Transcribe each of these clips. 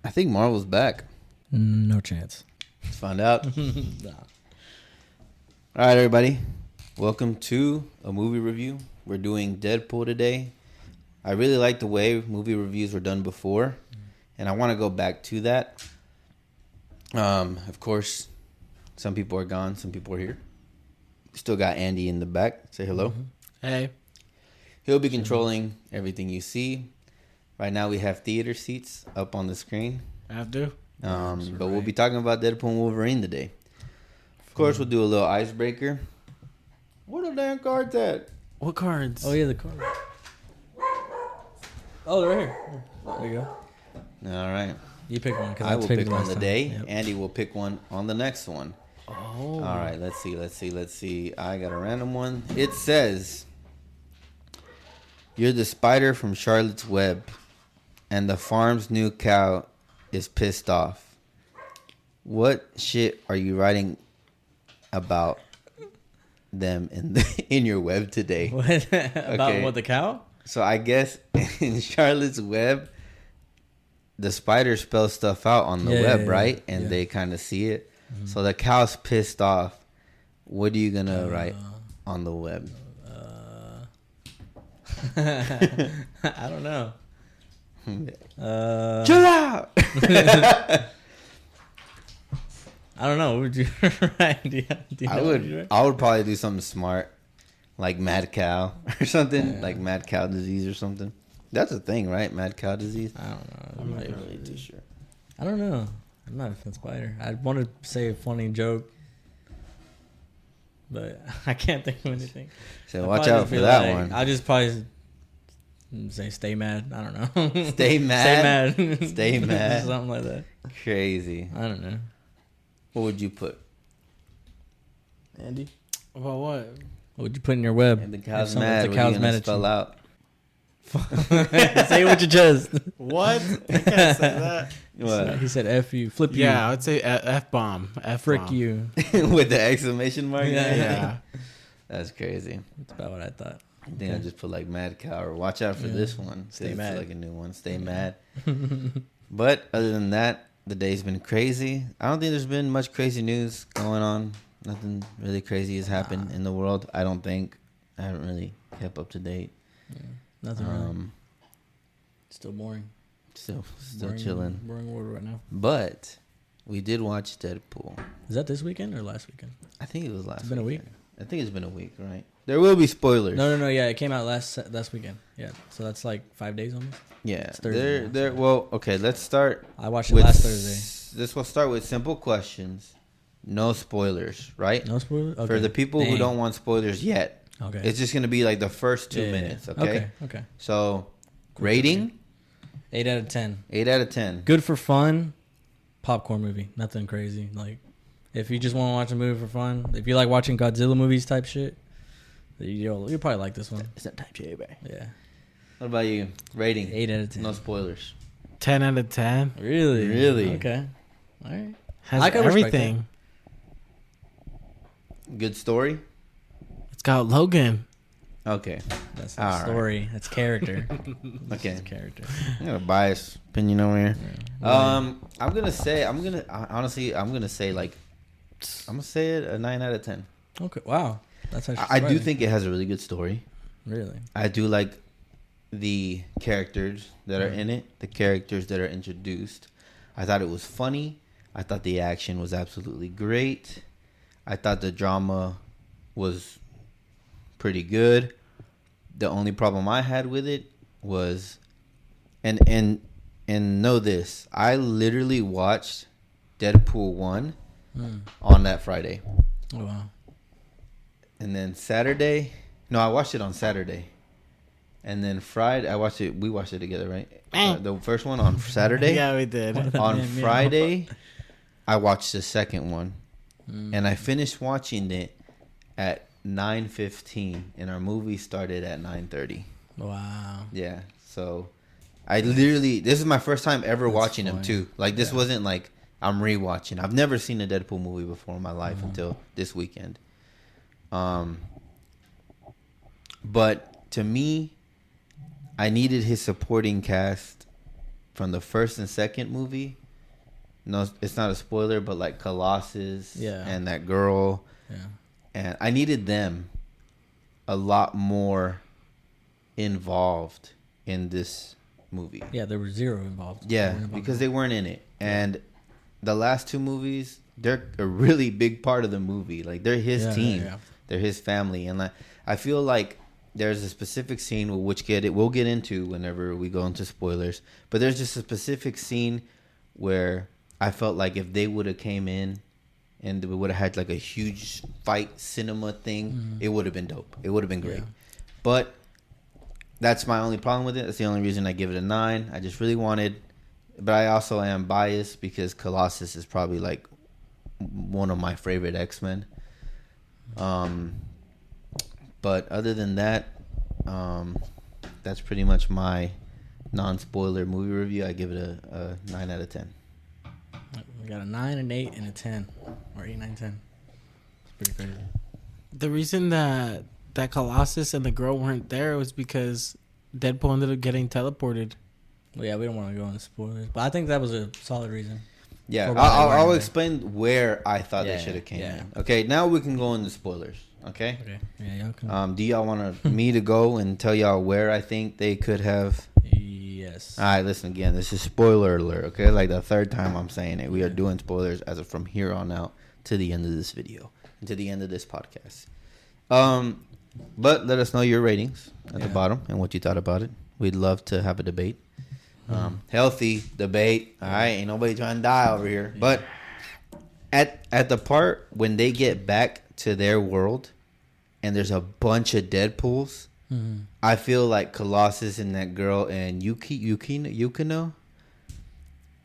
I think Marvel's back. No chance. Let's find out. Nah. All right, everybody. Welcome to a movie review. We're doing Deadpool today. I really like the way movie reviews were done before, and I want to go back to that. Of course, some people are gone, some people are here. Still got Andy in the back. Say hello. Mm-hmm. Hey. He'll be controlling everything you see. Right now, we have theater seats up on the screen. I have to. But we'll be talking about Deadpool and Wolverine today. Of course, we'll do a little icebreaker. Where the damn cards at? What cards? Oh, yeah, the card. Oh, they're right here. There you go. All right. You pick one. I will pick one today. Yep. Andy will pick one on the next one. Oh. All right. Let's see. I got a random one. It says, you're the spider from Charlotte's Web, and the farm's new cow is pissed off. What shit are you writing about them in your web today? What? About what, the cow? So I guess in Charlotte's Web, the spider spells stuff out on the web, right? And they kind of see it. Mm-hmm. So the cow's pissed off. What are you going to write on the web? I don't know. Chill out! I don't know. What would you write? Do you know what you'd write? I would probably do something smart, like mad cow or something, like mad cow disease or something. That's a thing, right? Mad cow disease. I don't know. I'm not really too sure. I don't know. I'm not a fan spider. I want to say a funny joke, but I can't think of anything. So watch out for that one. I'll just probably say stay mad. I don't know. Stay mad? Stay mad. Stay mad. Something like that. Crazy. I don't know. What would you put? Andy? About what? What would you put in your web? And the cow's If mad. the What are cow's you mad going to at spell you. out? Say it with your chest. What? I can't say that. What? He said F you. Flip you. Yeah, I would say F-bomb. Frick you. With the exclamation mark? Yeah. That's crazy. That's about what I thought. I think I just put like mad cow or watch out for this one. Stay It's mad. like a new one. Stay mad. But other than that, the day's been crazy. I don't think there's been much crazy news going on. Nothing really crazy has happened in the world. I don't think. I haven't really kept up to date. Yeah, nothing really. Still boring. Still Boring, chilling. Boring world right now. But we did watch Deadpool. Is that this weekend or last weekend? I think it was last. It's been a week. I think it's been a week, right? There will be spoilers. No. Yeah, it came out last weekend. Yeah, so that's like 5 days almost. Yeah. It's Thursday now, Well, okay. Let's start. I watched it last Thursday. This will start with simple questions. No spoilers, right? No spoiler. Okay. For the people who don't want spoilers yet, Okay. it's just gonna be like the first 2 minutes. Okay. Okay. So, rating 8 out of 10. 8 out of 10. Good for fun. Popcorn movie. Nothing crazy. Like, if you just want to watch a movie for fun, if you like watching Godzilla movies type shit, you'll probably like this one. It's not type J, baby. Yeah. What about you? Rating 8 out of 10. No spoilers. 10 out of 10. Really? Okay. All right. Has I can respect everything. Good story. It's got Logan. Okay. That's All not right. story. That's character. Okay. That's character. I got a biased opinion over here. Yeah. I'm gonna say like I'm gonna say it a 9 out of 10. Okay. Wow. That's actually I do surprising. think it has a really good story. Really? I do like the characters that are in it, the characters that are introduced. I thought it was funny. I thought the action was absolutely great. I thought the drama was pretty good. The only problem I had with it was, and know this, I literally watched Deadpool 1 on that Friday. Oh, wow. And then Saturday, no, I watched it on Saturday. And then Friday, we watched it together, right? The first one on Saturday. Yeah, we did. On Friday, I watched the second one. And I finished watching it at 9:15, and our movie started at 9:30. Wow. Yeah, so I literally, this is my first time ever That's watching them funny. too. Like, this wasn't like I'm rewatching. I've never seen a Deadpool movie before in my life until this weekend. But to me, I needed his supporting cast from the first and second movie. No, it's not a spoiler, but like Colossus and that girl. Yeah. And I needed them a lot more involved in this movie. Yeah, there were zero involved. Yeah, because they weren't in it. And the last two movies, they're a really big part of the movie. Like, they're his team. Yeah. They're his family. And like, I feel like there's a specific scene we'll get into whenever we go into spoilers. But there's just a specific scene where I felt like if they would have came in and we would have had like a huge fight cinema thing, it would have been dope. It would have been great. Yeah. But that's my only problem with it. That's the only reason I give it a 9. I just really wanted, but I also am biased because Colossus is probably like one of my favorite X-Men. But other than that, that's pretty much my non-spoiler movie review. I give it a 9 out of 10. We got a 9, an 8, and a 10. Or 8, 9, 10. It's pretty crazy. The reason that Colossus and the girl weren't there was because Deadpool ended up getting teleported. Well, yeah, we don't want to go into spoilers, but I think that was a solid reason. Yeah, I'll explain where I thought they should have came in. Okay, now we can go into spoilers. Okay. Yeah, y'all can. Do y'all want me to go and tell y'all where I think they could have? Yes. All right, listen again. This is spoiler alert. Okay, like the third time I'm saying it. We are doing spoilers as of from here on out to the end of this video and to the end of this podcast. But let us know your ratings at the bottom and what you thought about it. We'd love to have a debate. Healthy debate. All right, ain't nobody trying to die over here. But at the part when they get back to their world and there's a bunch of Deadpools, I feel like Colossus and that girl and Yukino?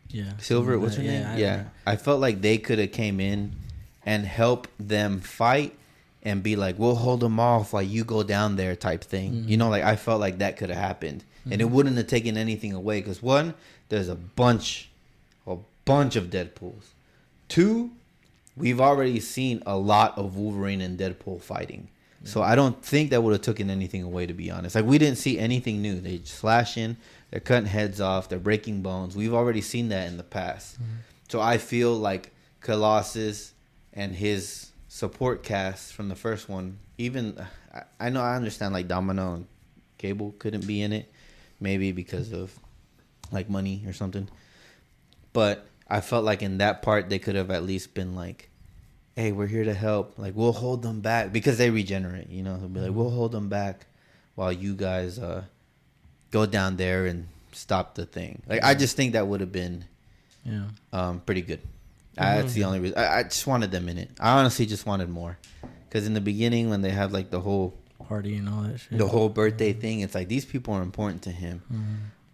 Yeah. Silver, what's her name? Yeah. I felt like they could have came in and helped them fight and be like, we'll hold them off while you go down there type thing. You know, like I felt like that could have happened. And it wouldn't have taken anything away. Because one, there's a bunch of Deadpools. Two, we've already seen a lot of Wolverine and Deadpool fighting. So I don't think that would have taken anything away, to be honest. Like, we didn't see anything new. They slash in, they're cutting heads off, they're breaking bones. We've already seen that in the past. So I feel like Colossus and his support cast from the first one, even I understand like Domino and Cable couldn't be in it, maybe because of like money or something. But I felt like in that part they could have at least been like, hey, we're here to help. Like, we'll hold them back because they regenerate, you know. They'll be like, we'll hold them back while you guys go down there and stop the thing. Like, I just think that would have been pretty good. That's the only reason. I just wanted them in it. I honestly just wanted more. Because in the beginning, when they had like the whole party and all that shit, the whole birthday thing, it's like these people are important to him.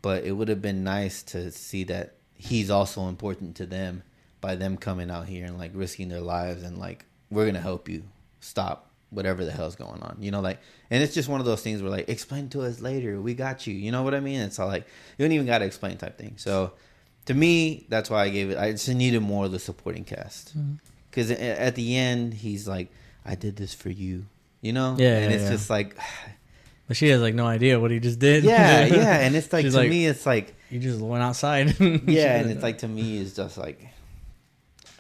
But it would have been nice to see that he's also important to them by them coming out here and like risking their lives and like, we're going to help you stop whatever the hell's going on. You know, like, and it's just one of those things where like, explain to us later. We got you. You know what I mean? It's all like, you don't even got to explain type thing. So to me, that's why I gave it. I just needed more of the supporting cast. Because at the end, he's like, I did this for you. You know? Yeah. And it's just like... But she has like no idea what he just did. Yeah, yeah. And it's like, to me, it's like... You just went outside. Yeah, and it's like, to me, it's just like...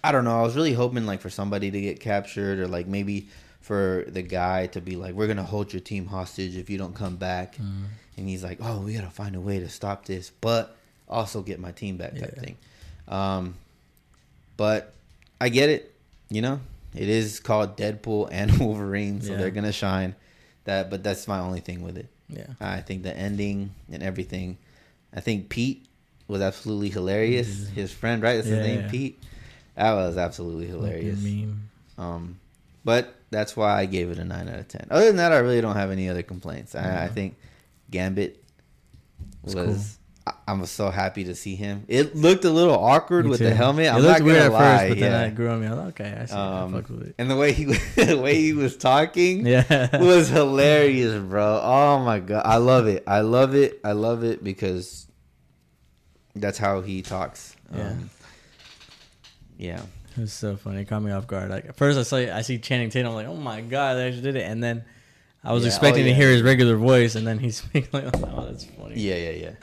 I don't know. I was really hoping like for somebody to get captured or like maybe for the guy to be like, we're going to hold your team hostage if you don't come back. And he's like, oh, we got to find a way to stop this, but also get my team back type thing. But I get it. You know, it is called Deadpool and Wolverine, so they're going to shine. But that's my only thing with it. Yeah. I think the ending and everything. I think Pete was absolutely hilarious. His friend, right? That's his name, Pete. That was absolutely hilarious. But that's why I gave it a 9 out of 10. Other than that, I really don't have any other complaints. I think Gambit was... Cool. I was so happy to see him. It looked a little awkward with the helmet. It looked weird at first, but then it grew on me. I was like, okay, I see. I fuck with it. And the way he was talking was hilarious, bro. Oh my god, I love it. I love it because that's how he talks. Yeah. It was so funny. It caught me off guard. Like at first, I see Channing Tatum. I'm like, oh my god, they actually did it. And then I was expecting to hear his regular voice, and then he's speaking like, oh, that's funny. Yeah.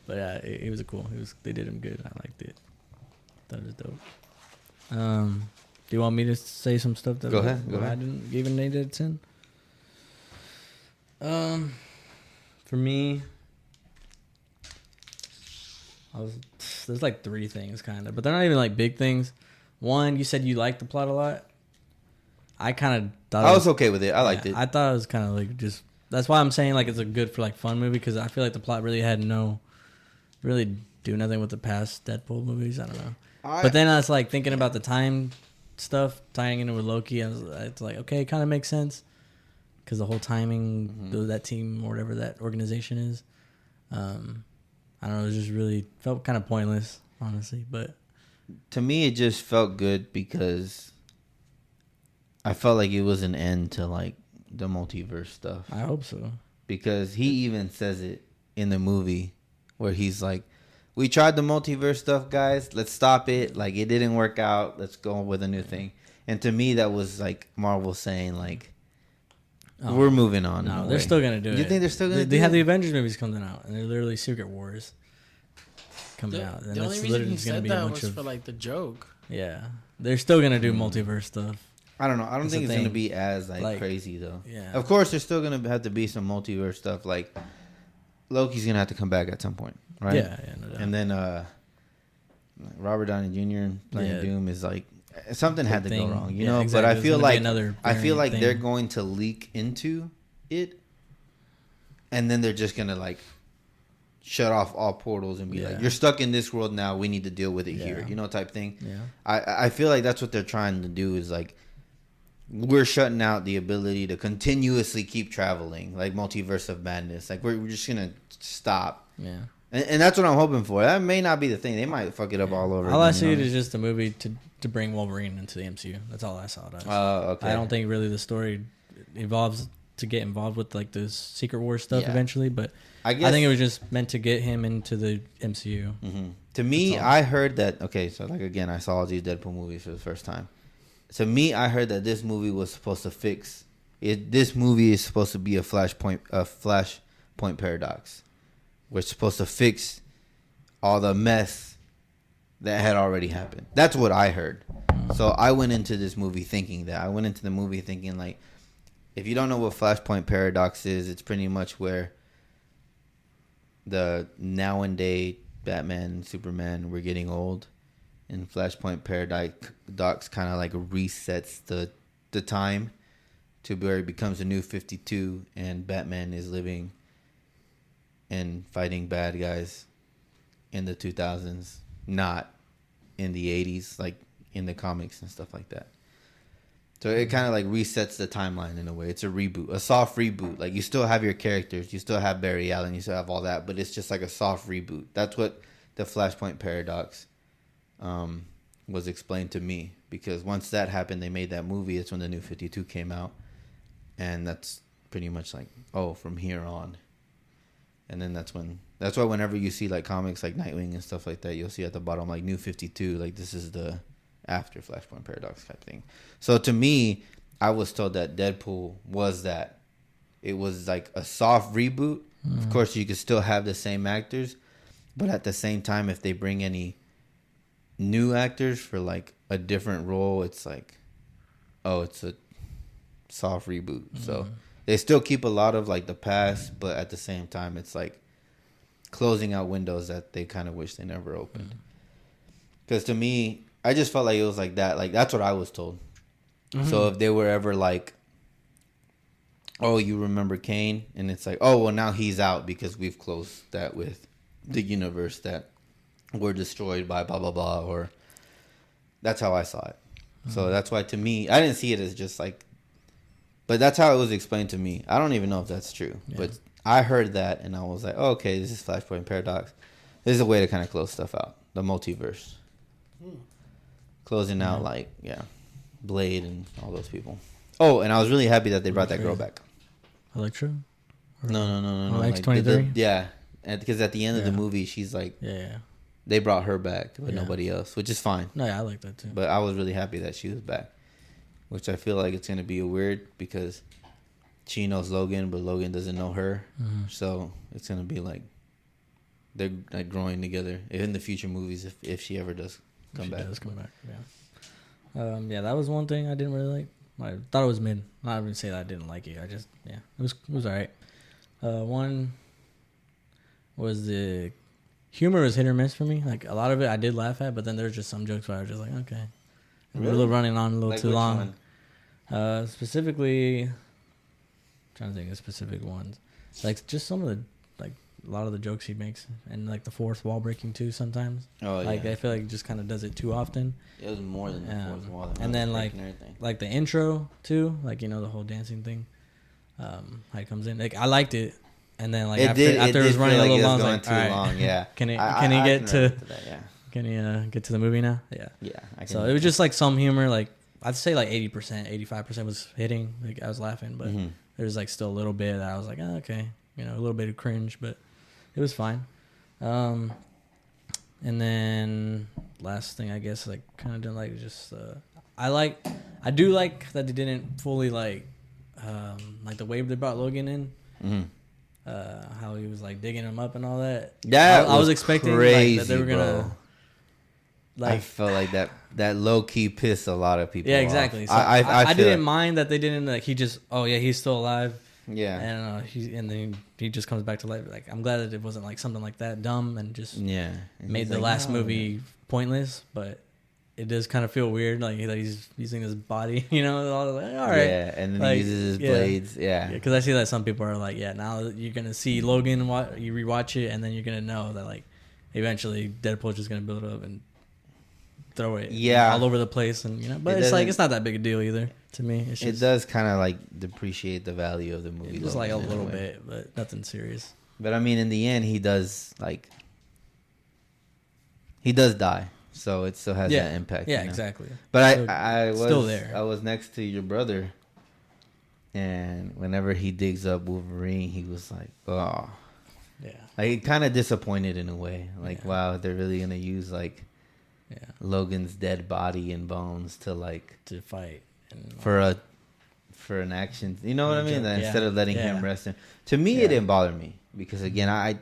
But yeah, it was cool. They did him good. I liked it. Thought it was dope. Do you want me to say some stuff that Go ahead. I didn't even need it in? For me, there's like 3 things kind of, but they're not even like big things. One, you said you liked the plot a lot. I kind of thought I was okay with it. I liked it. I thought it was kind of like just. That's why I'm saying like it's a good for like fun movie, because I feel like the plot really do nothing with the past Deadpool movies. I don't know. But then I was like thinking about the time stuff tying into with Loki. It's like, okay, it kind of makes sense because the whole timing, that team or whatever that organization is. I don't know. It was just really felt kind of pointless, honestly. But to me, it just felt good because I felt like it was an end to like the multiverse stuff. I hope so, because he even says it in the movie where he's like, we tried the multiverse stuff, guys. Let's stop it. Like, it didn't work out. Let's go with a new thing. And to me, that was like Marvel saying, like, we're moving on. No, they're still going to do it. You think they're still going to do it? They have the Avengers movies coming out, and they're literally Secret Wars coming out. And the only reason he said that was for, like, the joke. Yeah. They're still going to do multiverse stuff. I don't know. I don't think it's going to be as, like, crazy, though. Yeah. Of course, there's still going to have to be some multiverse stuff. Like, Loki's going to have to come back at some point. Right? Yeah, no doubt. And then Robert Downey Jr. playing Doom is like something had to go wrong, you know. Exactly. But I feel like they're going to leak into it, and then they're just gonna like shut off all portals and be like, "You're stuck in this world now. We need to deal with it here," you know, type thing. Yeah. I feel like that's what they're trying to do is like we're shutting out the ability to continuously keep traveling, like Multiverse of Madness. Like we're just gonna stop. Yeah. And that's what I'm hoping for. That may not be the thing. They might fuck it up all over. All I see it is just a movie to bring Wolverine into the MCU. That's all I saw it as. Okay. I don't think really the story evolves to get involved with like the Secret Wars stuff eventually, but I think it was just meant to get him into the MCU. Mm-hmm. To me, I heard that. Okay, so like again, I saw all these Deadpool movies for the first time. To me, I heard that this movie was supposed to fix it. This movie is supposed to be a flashpoint paradox. We're supposed to fix all the mess that had already happened. That's what I heard. So I went into this movie thinking that. I went into the movie thinking like, if you don't know what Flashpoint Paradox is, it's pretty much where the now and day Batman and Superman were getting old, and Flashpoint Paradox kind of like resets the time to where it becomes a new 52, and Batman is living and fighting bad guys in the 2000s, not in the 80s, like in the comics and stuff like that. So it kind of like resets the timeline in a way. It's a reboot, a soft reboot. Like you still have your characters, you still have Barry Allen, you still have all that, but it's just like a soft reboot. That's what the Flashpoint Paradox was explained to me, because once that happened, they made that movie. It's when the New 52 came out, and that's pretty much like, oh, from here on. And then that's why whenever you see like comics like Nightwing and stuff like that, you'll see at the bottom like New 52, like this is the after Flashpoint Paradox type thing. So to me, I was told that Deadpool was that. It was like a soft reboot. Mm-hmm. Of course, you could still have the same actors, but at the same time, if they bring any new actors for like a different role, it's like, oh, it's a soft reboot. Mm-hmm. So they still keep a lot of like the past, but at the same time, it's like closing out windows that they kind of wish they never opened. Because to me, I just felt like it was like that. Like that's what I was told. Mm-hmm. So if they were ever like, oh, you remember Kane? And it's like, oh, well, now he's out because we've closed that with the universe that were destroyed by blah, blah, blah. Or that's how I saw it. Mm-hmm. So that's why to me, I didn't see it as just like, but that's how it was explained to me. I don't even know if that's true. Yeah. But I heard that and I was like, oh, okay, this is Flashpoint Paradox. This is a way to kind of close stuff out. The multiverse. Closing out like, Blade and all those people. Oh, and I was really happy that they brought that girl back. Electra? No. Oh, X-23? Yeah. Because at the end of the movie, she's like... Yeah. They brought her back, but nobody else, which is fine. No, yeah, I like that too. But I was really happy that she was back. Which I feel like it's going to be weird because she knows Logan, but Logan doesn't know her. Mm-hmm. So it's going to be like they're like growing together in the future movies if she ever does come back. Yeah, that was one thing I didn't really like. I thought it was mid. Not even say that I didn't like it. I just it was alright. One was the humor was hit or miss for me. Like a lot of it I did laugh at, but then there's just some jokes where I was just like, okay, really running on a little too long. Specifically, trying to think of specific ones. Like just some of the a lot of the jokes he makes, and like the fourth wall breaking too sometimes. Oh yeah. Like I feel like he just kind of does it too often. It was more than the fourth wall. And then like the intro too, like the whole dancing thing. How it comes in, like I liked it, and then like after it was running a little long, I was like, all right, long, yeah. Can he get to that? Yeah. Can he get to the movie now? Yeah. Yeah. So it was just like some humor, like I'd say like 80%, 85% was hitting. Like I was laughing, but there's like still a little bit that I was like, oh, okay, a little bit of cringe, but it was fine. And then last thing I guess like kind of didn't like just I do like that they didn't fully like the wave they brought Logan in. Mm-hmm. How he was like digging him up and all that. Yeah, I was expecting crazy, that they were gonna. I felt like that low key pissed a lot of people. Yeah, exactly. Off. So I didn't mind that they didn't like he just he's still alive. Yeah, and then he just comes back to life. Like I'm glad that it wasn't like something like that dumb and just and made the last movie pointless. But it does kind of feel weird, like that he's using his body, all right. Yeah, and then he uses his blades. Yeah, because I see that some people are like, now you're gonna see Logan, you rewatch it, and then you're gonna know that like eventually Deadpool's just gonna build it up and throw it all over the place, and but it's like it's not that big a deal either to me. It's just, it does kind of like depreciate the value of the movie, just like a little bit, but nothing serious. But I mean, in the end, he does die, so it still has that impact. Yeah, exactly. But I was still there. I was next to your brother, and whenever he digs up Wolverine, he was like, oh, yeah, like kind of disappointed in a way. Like, wow, they're really gonna use Logan's dead body and bones to fight for an action. You know what I mean? Instead of letting him rest him. To me, it didn't bother me because again, I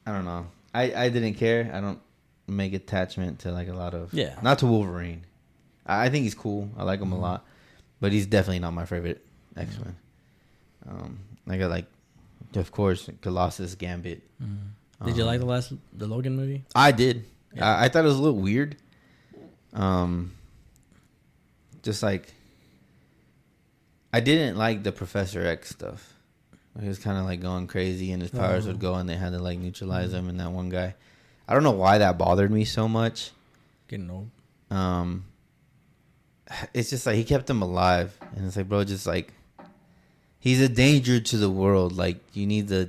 don't know. I didn't care. I don't make attachment to like a lot of not to Wolverine. I think he's cool. I like him a lot, but he's definitely not my favorite X-Men. I got of course, Colossus, Gambit. Did you like the Logan movie? I did. Yeah. I thought it was a little weird. Just like I didn't like the Professor X stuff. He was kind of like going crazy, and his powers would go, and they had to like neutralize him. And that one guy, I don't know why that bothered me so much. Getting old. It's just like he kept him alive, and it's like, bro, just like he's a danger to the world. Like you need to.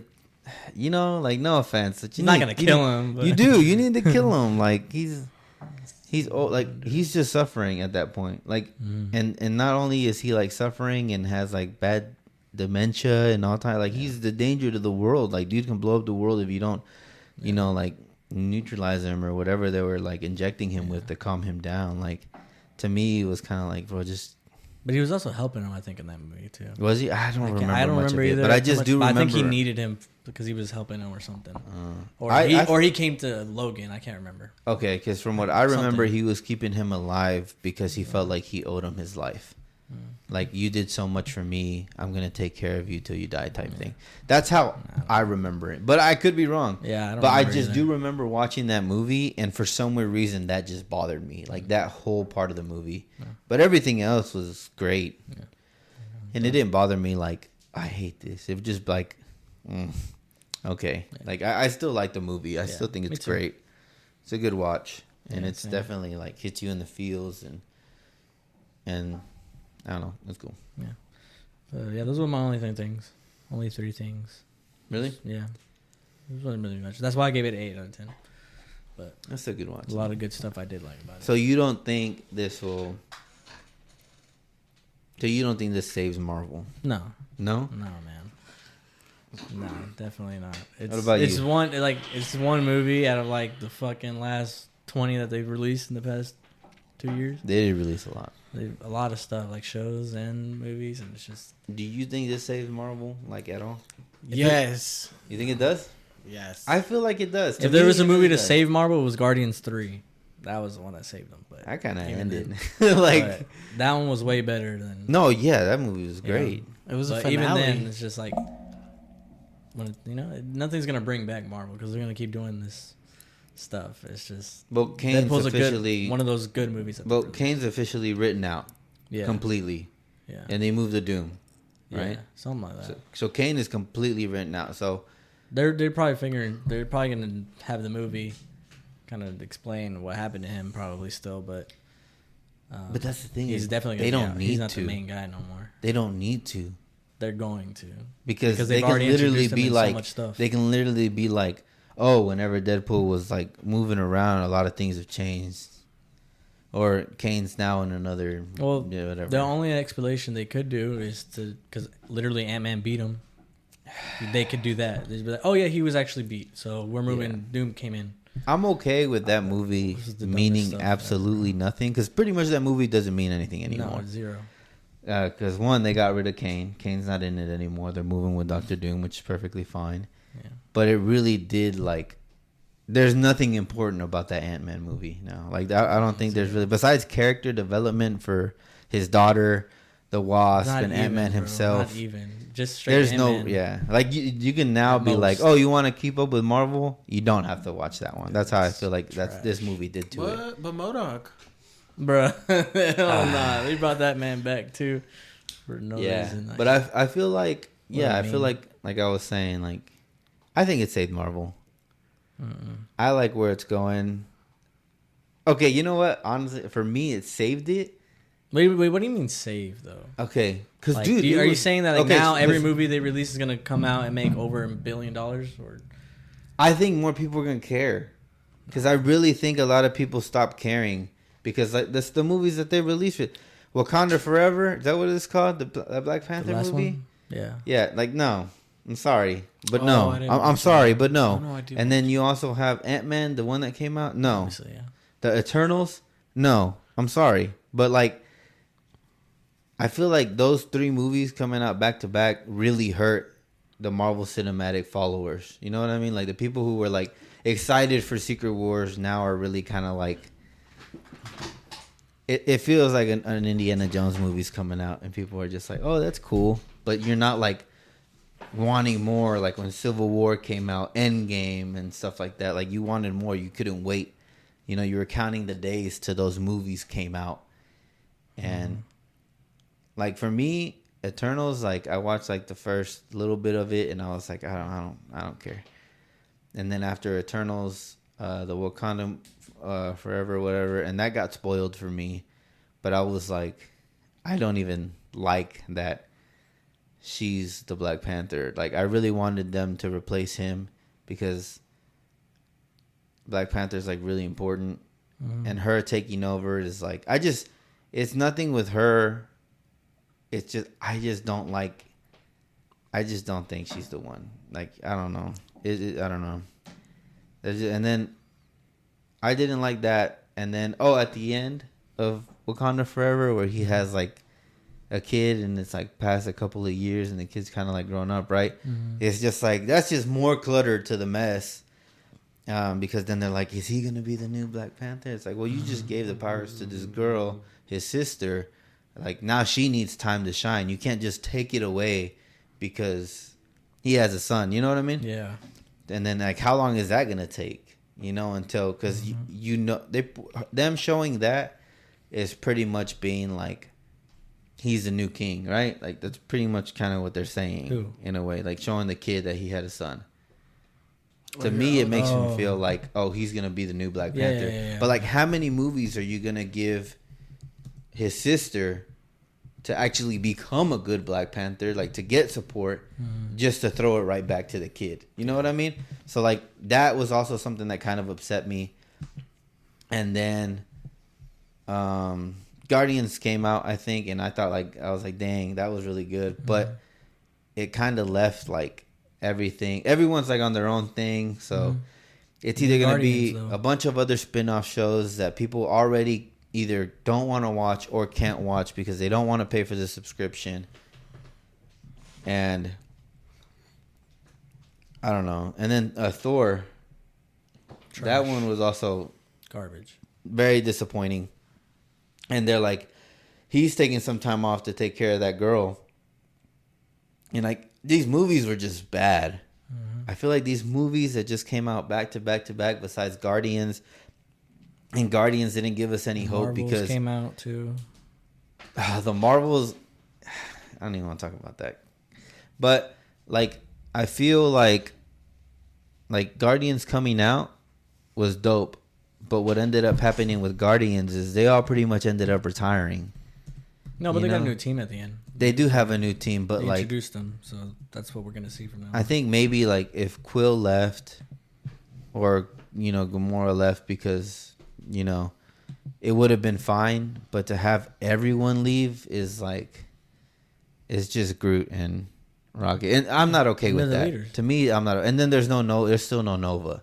No offense. You're not gonna kill him. But. You do. You need to kill him. Like he's old. Like he's just suffering at that point. Like and not only is he like suffering and has like bad dementia and all time. Like he's the danger to the world. Like dude can blow up the world if you don't, like neutralize him or whatever they were like injecting him with to calm him down. Like to me, it was kind of like, bro, just. But he was also helping him, I think, in that movie too. Was he? I don't remember either. But I just do remember. I think he needed him because he was helping him or something. Or he came to Logan. I can't remember. Okay, because from what I remember, he was keeping him alive because he felt like he owed him his life. Like you did so much for me, I'm gonna take care of you till you die, type thing. That's how I remember it, but I could be wrong. Yeah, I don't. But I just do remember watching that movie, and for some weird reason, that just bothered me. Like that whole part of the movie, but everything else was great, and it didn't bother me. Like I hate this. It was just like, okay. Like I still like the movie. I still think it's great. It's a good watch, and it's definitely like hits you in the feels and. I don't know. That's cool. Yeah. Those were my only things. Only 3 things. Really? Yeah. It wasn't really much. That's why I gave it 8 out of 10. But that's a good watch. A lot of good stuff I did like about it. So you don't think this will... So you don't think this saves Marvel? No. No? No, man. No, definitely not. What about you? It's one movie out of like the fucking last 20 that they've released in the past 2 years. They did release a lot. A lot of stuff like shows and movies, and it's just. Do you think this saves Marvel like at all? Yes. You think it does? Yes. I feel like it does. If there was a movie to save Marvel, it was Guardians 3. That was the one that saved them. But I kind of even ended. then- like, but that one was way better than. no, yeah, that movie was great. It was a But finale. even then, it's just like, when nothing's gonna bring back Marvel because they're gonna keep doing this stuff. It's just. But Kane's Deadpool's officially one of those good movies. But Kane's officially written out completely. Yeah. And they moved to Doom, right? Yeah, something like that. So Kane is completely written out. So They're probably figuring they're probably gonna have the movie kind of explain what happened to him probably still, but that's the thing. he's definitely they gonna, don't need he's not to. the main guy no more. They don't need to. They're going to Because they've they can already literally introduced him be in like so much stuff. they can literally be like, oh, whenever Deadpool was like moving around, a lot of things have changed. Or Kane's now in another. Well, yeah, whatever. the only explanation they could do is because literally Ant-Man beat him. They could do that. They'd be like, oh yeah, he was actually beat. So we're moving. Yeah. Doom came in. I'm okay with that movie This is the meaning dumbest stuff absolutely nothing because pretty much that movie doesn't mean anything anymore. No, zero. Because one, they got rid of Kane. Kane's not in it anymore. They're moving with Doctor Doom, which is perfectly fine. Yeah. But it really did like. There's nothing important about that Ant-Man movie now. Like I don't think there's really besides character development for his daughter, the Wasp, Not and even, Ant-Man bro. himself. Not even. Just straight. There's Ant-Man. like you can now At be like, most. oh, you want to keep up with Marvel? You don't have to watch that one. That's how I feel like Trash. this movie did to it. But MODOK. Bruh. Hell nah. They brought that man back too for no Yeah, reason. but I feel like I I feel mean. like I was saying like I think it saved Marvel. I like where it's going. Okay, you know what? Honestly, for me, it saved it. Wait, what do you mean save though? Okay, because Like, dude, are it you was- saying that like okay, now every listen, movie they release is gonna come out and make over $1 billion? Or I think more people are gonna care because I really think a lot of people stopped caring because like that's the movies that they released with Wakanda Forever. Is that what it's called? The Black Panther the last movie? one? Yeah. Yeah, like no. I'm sorry, but Oh, no. I didn't I'm watch sorry, that. but no. Oh, no, I did And then you also have Ant-Man, the one that came out. No, Obviously, yeah. the Eternals. No, I'm sorry, but like, I feel like those 3 movies coming out back to back really hurt the Marvel Cinematic followers. You know what I mean? Like the people who were like excited for Secret Wars now are really kind of like. It feels like an Indiana Jones movie's coming out, and people are just like, "Oh, that's cool," but you're not like wanting more. Like when Civil War came out, Endgame and stuff like that. Like you wanted more, you couldn't wait. You know, you were counting the days till those movies came out, and like for me, Eternals. Like I watched like the first little bit of it, and I was like, I don't care. And then after Eternals, the Wakanda Forever, whatever, and that got spoiled for me. But I was like, I don't even like that she's the Black Panther. Like I really wanted them to replace him because Black Panther is like really important, and her taking over is like it's nothing with her. It's just I just don't think she's the one. Like I don't know. I don't know. And then I didn't like that. And then at the end of Wakanda Forever, where he has like a kid and it's like past a couple of years and the kid's kind of like grown up, right? It's just like that's just more clutter to the mess. Because then they're like, is he gonna be the new Black Panther? It's like, well, you just gave the powers to this girl, his sister. Like now she needs time to shine. You can't just take it away because he has a son. You know what I mean? Yeah. And then like, how long is that gonna take? You know, until because you know them showing that is pretty much being like he's the new king, right? Like that's pretty much kind of what they're saying in a way, like showing the kid that he had a son. To me, it makes him feel like, oh, he's gonna be the new Black Panther. Yeah. But like, how many movies are you gonna give his sister to actually become a good Black Panther, like to get support, just to throw it right back to the kid? You know what I mean? So like, that was also something that kind of upset me. And then, Guardians came out, I think, and I thought I was like, dang, that was really good. But it kind of left like everything. Everyone's like on their own thing, so it's either gonna be a bunch of other spin-off shows that people already either don't want to watch or can't watch because they don't want to pay for the subscription. And I don't know. And then Thor, Trash. that one was also Garbage. very disappointing. And they're like, he's taking some time off to take care of that girl. And like, these movies were just bad. I feel like these movies that just came out back to back to back, besides Guardians, and Guardians didn't give us any hope because came out too. The Marvels. I don't even want to talk about that. But like, I feel like Guardians coming out was dope, but what ended up happening with Guardians is they all pretty much ended up retiring. No, but they got a new team at the end. They do have a new team, but they like introduced them, so that's what we're gonna see from now on. I think maybe like if Quill left, or Gamora left, because it would have been fine. But to have everyone leave is like, it's just Groot and Rocket, and I'm not okay with that. Leaders. To me, I'm not. And then there's still no Nova.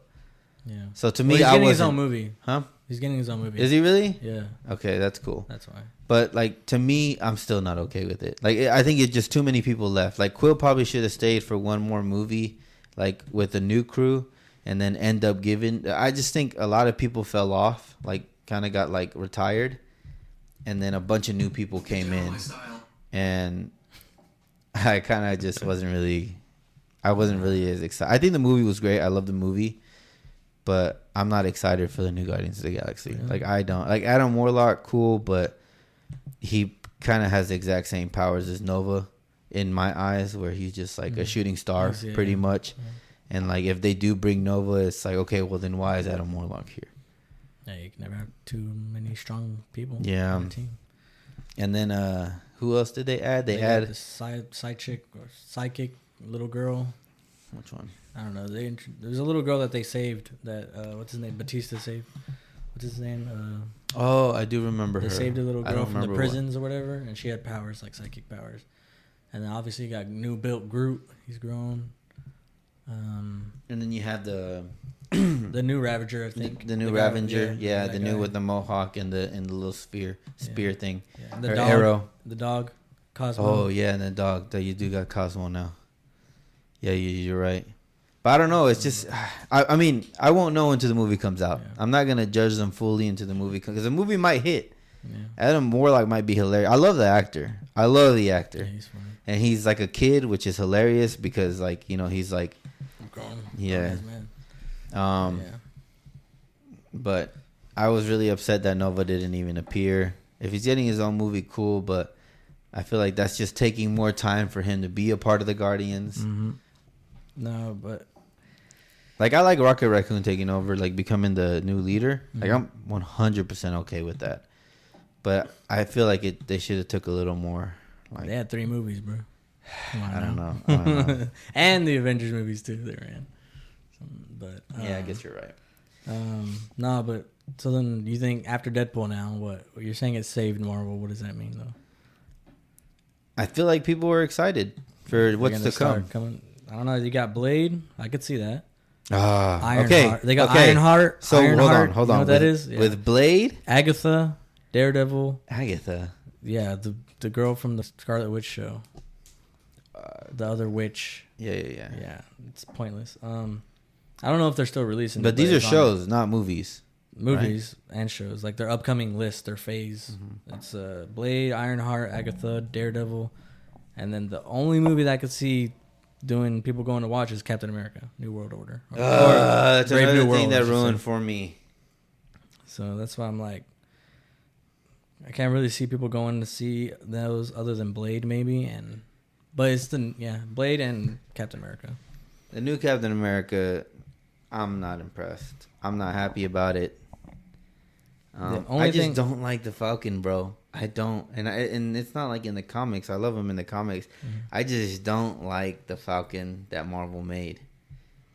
Yeah. So to me, he's getting his own movie. Huh? He's getting his own movie. Is he really? Yeah. Okay, that's cool. That's why. But like, to me, I'm still not okay with it. Like, I think it's just too many people left. Like, Quill probably should have stayed for one more movie, like with the new crew, and then end up giving. I just think a lot of people fell off, like kind of got like retired, and then a bunch of new people came in, and I kind of just wasn't really as excited. I think the movie was great. I love the movie, but I'm not excited for the new Guardians of the Galaxy. Really? Like, I don't like Adam Warlock, cool, but he kind of has the exact same powers as Nova in my eyes, where he's just like a shooting star, pretty much. Yeah. And like, if they do bring Nova, it's like, okay, well then why is Adam Warlock here? Yeah, you can never have too many strong people. Yeah. On the team. And then who else did they add? They added the side chick or sidekick little girl. Which one? I don't know. There's a little girl that they saved. That what's his name? Batista saved. What's his name? Oh, I do remember her. They saved a little girl from the prisons or whatever, and she had powers like psychic powers. And then obviously you got new built Groot. He's grown. And then you have the the new Ravager, I think. The new Ravager, yeah, the new with the mohawk and the little spear thing. Yeah. And the or dog, arrow. The dog, Cosmo. Oh yeah, and the dog that you do got Cosmo now. Yeah, you're right. But I don't know. It's just, I mean, I won't know until the movie comes out. Yeah. I'm not gonna judge them fully until the movie because the movie might hit. Yeah. Adam Warlock might be hilarious. I love the actor. Yeah, he's funny. And he's like a kid, which is hilarious because like he's like, yeah. Yeah. But I was really upset that Nova didn't even appear. If he's getting his own movie, cool. But I feel like that's just taking more time for him to be a part of the Guardians. Mm-hmm. No, but like, I like Rocket Raccoon taking over, like becoming the new leader. Mm-hmm. Like, I'm 100% okay with that. But I feel like they should have took a little more. Like, they had 3 movies, bro. I don't know. And the Avengers movies too they ran. But yeah, I guess you're right. No, but so then you think after Deadpool now, what you're saying it saved Marvel? What does that mean though? I feel like people were excited for what's to come. I don't know. You got Blade. I could see that. Ironheart. They got Ironheart. So Ironheart, hold on. You know what that is? Yeah. With Blade, Agatha, Daredevil. Agatha. Yeah, the girl from the Scarlet Witch show. The other witch. Yeah. Yeah, it's pointless. I don't know if they're still releasing. But these are shows, not movies. Movies and shows, like their upcoming list, their phase. Mm-hmm. It's Blade, Ironheart, Agatha, Daredevil, and then the only movie that I could see doing people going to watch is Captain America: New World Order. That's another thing that ruined for me. So that's why I'm like, I can't really see people going to see those other than Blade, maybe, but it's Blade and Captain America. The new Captain America, I'm not impressed. I'm not happy about it. I just don't like the Falcon, bro. I don't, and it's not like in the comics. I love him in the comics. Mm-hmm. I just don't like the Falcon that Marvel made.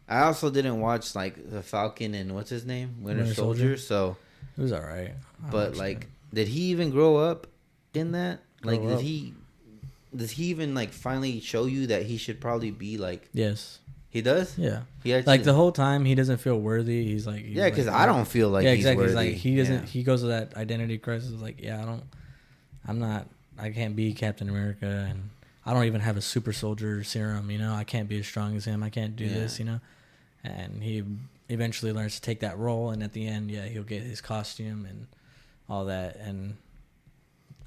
I also didn't watch like the Falcon and what's his name, Winter Soldier. So it was alright. But like, did he even grow up in that? Like, does he even like finally show you that he should probably be like? Yes. He does? Yeah. He actually, like the whole time he doesn't feel worthy. He's like, because I don't feel like he's worthy. He's like, he doesn't. Yeah. He goes to that identity crisis. Like, I can't be Captain America, and I don't even have a super soldier serum, you know, I can't be as strong as him, I can't do this, you know. And he eventually learns to take that role, and at the end, he'll get his costume and all that, and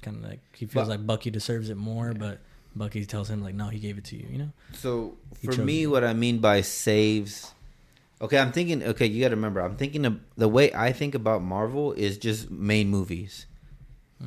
kind of like he feels like Bucky deserves it more, but Bucky tells him like, no, he gave it to you, you know. So for me, what I mean by saves, I'm thinking, you got to remember, I'm thinking of the way I think about Marvel is just main movies.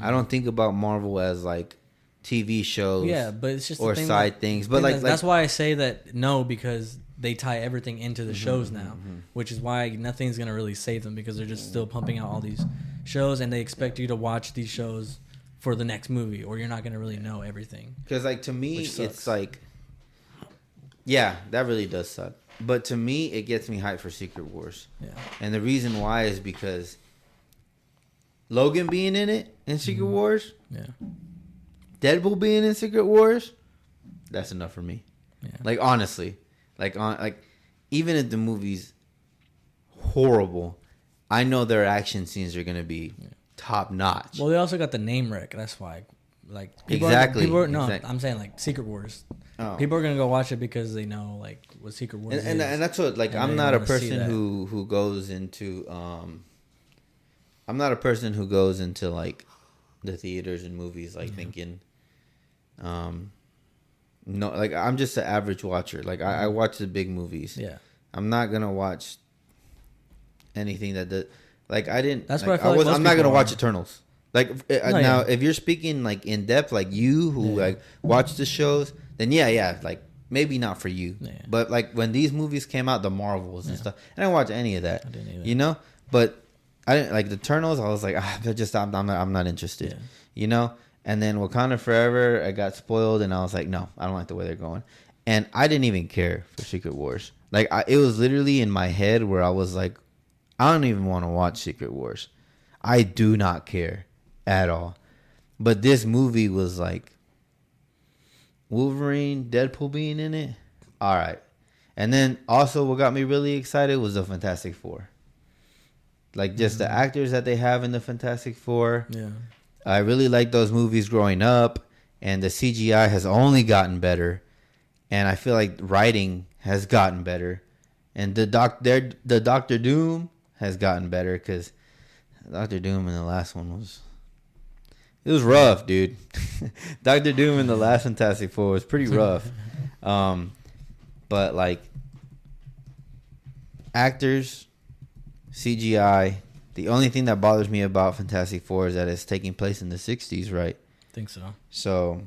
I don't think about Marvel as like TV shows, but it's just or side things. But that's why I say that no, because they tie everything into the shows now, which is why nothing's gonna really save them, because they're just still pumping out all these shows, and they expect you to watch these shows for the next movie, or you're not gonna really know everything. Because like to me, it's like, that really does suck. But to me, it gets me hyped for Secret Wars. Yeah, and the reason why is because Logan being in it in Secret Wars. Yeah. Deadpool being in Secret Wars, that's enough for me. Yeah. Like honestly, even if the movie's horrible, I know their action scenes are gonna be top notch. Well, they also got the name rec. That's why, like, I'm saying like Secret Wars. Oh. People are gonna go watch it because they know like what Secret Wars is. And that's what I'm not a person who goes into I'm not a person who goes into like the theaters and movies like thinking. No, like I'm just an average watcher. Like I watch the big movies. Yeah, I'm not gonna watch anything like I didn't. That's like, what I'm not gonna watch Eternals. Like if you're speaking like in depth, like you who like watch the shows, then like maybe not for you. Yeah. But like when these movies came out, the Marvels and stuff, I didn't watch any of that. I didn't either. You know, but I didn't like the Eternals. I was like, I'm not interested. Yeah. You know. And then Wakanda Forever, I got spoiled, and I was like, no, I don't like the way they're going. And I didn't even care for Secret Wars. Like, it was literally in my head where I was like, I don't even want to watch Secret Wars. I do not care at all. But this movie was like, Wolverine, Deadpool being in it. All right. And then also what got me really excited was the Fantastic Four. Like, just the actors that they have in the Fantastic Four. Yeah. I really liked those movies growing up, and the CGI has only gotten better, and I feel like writing has gotten better, and the Doctor Doom has gotten better, because Doctor Doom in the last one was rough, dude. Doctor Doom in the last Fantastic Four was pretty rough, but like actors, CGI. The only thing that bothers me about Fantastic Four is that it's taking place in the 60s, right? I think so. So,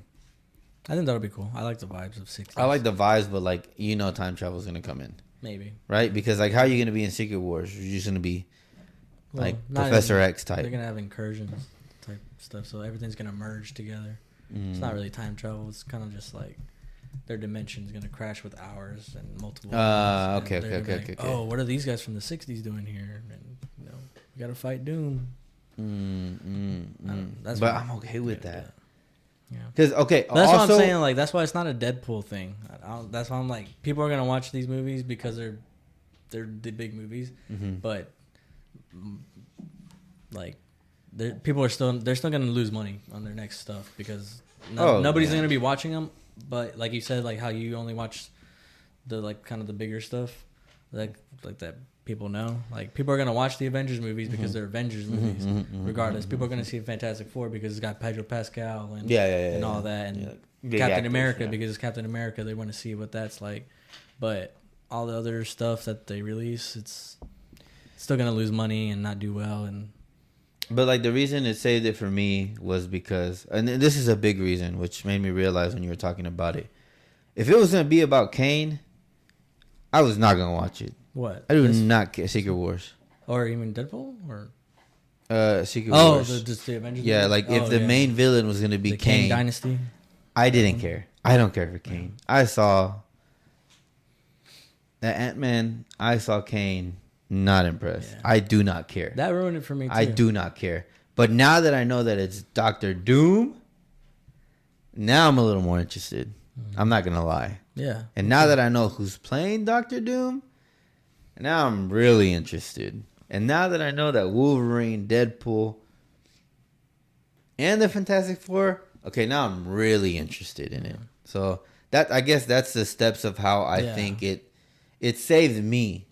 I think that would be cool. I like the vibes of 60s. I like the vibes, but like, time travel is going to come in. Maybe. Right? Because like, how are you going to be in Secret Wars? You're just going to be like Professor X type. They're going to have incursions type stuff, so everything's going to merge together. It's not really time travel. It's kind of just like their dimension's going to crash with ours and multiple. Okay. Oh, what are these guys from the 60s doing here? And, we got to fight Doom. But I'm okay with that. Yeah. Because that's what I'm saying. Like, that's why it's not a Deadpool thing. That's why I'm like, people are gonna watch these movies because they're the big movies. But like, people are still gonna lose money on their next stuff because nobody's gonna be watching them. But like you said, like how you only watch the like kind of the bigger stuff, like that. People know, like people are gonna watch the Avengers movies because they're Avengers movies, regardless. People are gonna see Fantastic Four because it's got Pedro Pascal and and all that, and Captain America because it's Captain America. They want to see what that's like, but all the other stuff that they release, it's still gonna lose money and not do well. But like the reason it saved it for me was because, and this is a big reason, which made me realize when you were talking about it, if it was gonna be about Kane, I was not gonna watch it. What? I do not care. Secret Wars. Or even Deadpool? Or Secret Wars. Just the Avengers? Yeah, movie? Like if the main villain was going to be the Kane Dynasty? I didn't care. I don't care for Kane. I saw the Ant-Man. I saw Kane. Not impressed. Yeah. I do not care. That ruined it for me too. I do not care. But now that I know that it's Doctor Doom, now I'm a little more interested. I'm not going to lie. Yeah. And now that I know who's playing Doctor Doom, now I'm really interested. And now that I know that Wolverine, Deadpool, and the Fantastic Four, okay, now I'm really interested in it. So that, I guess that's the steps of how I think it saved me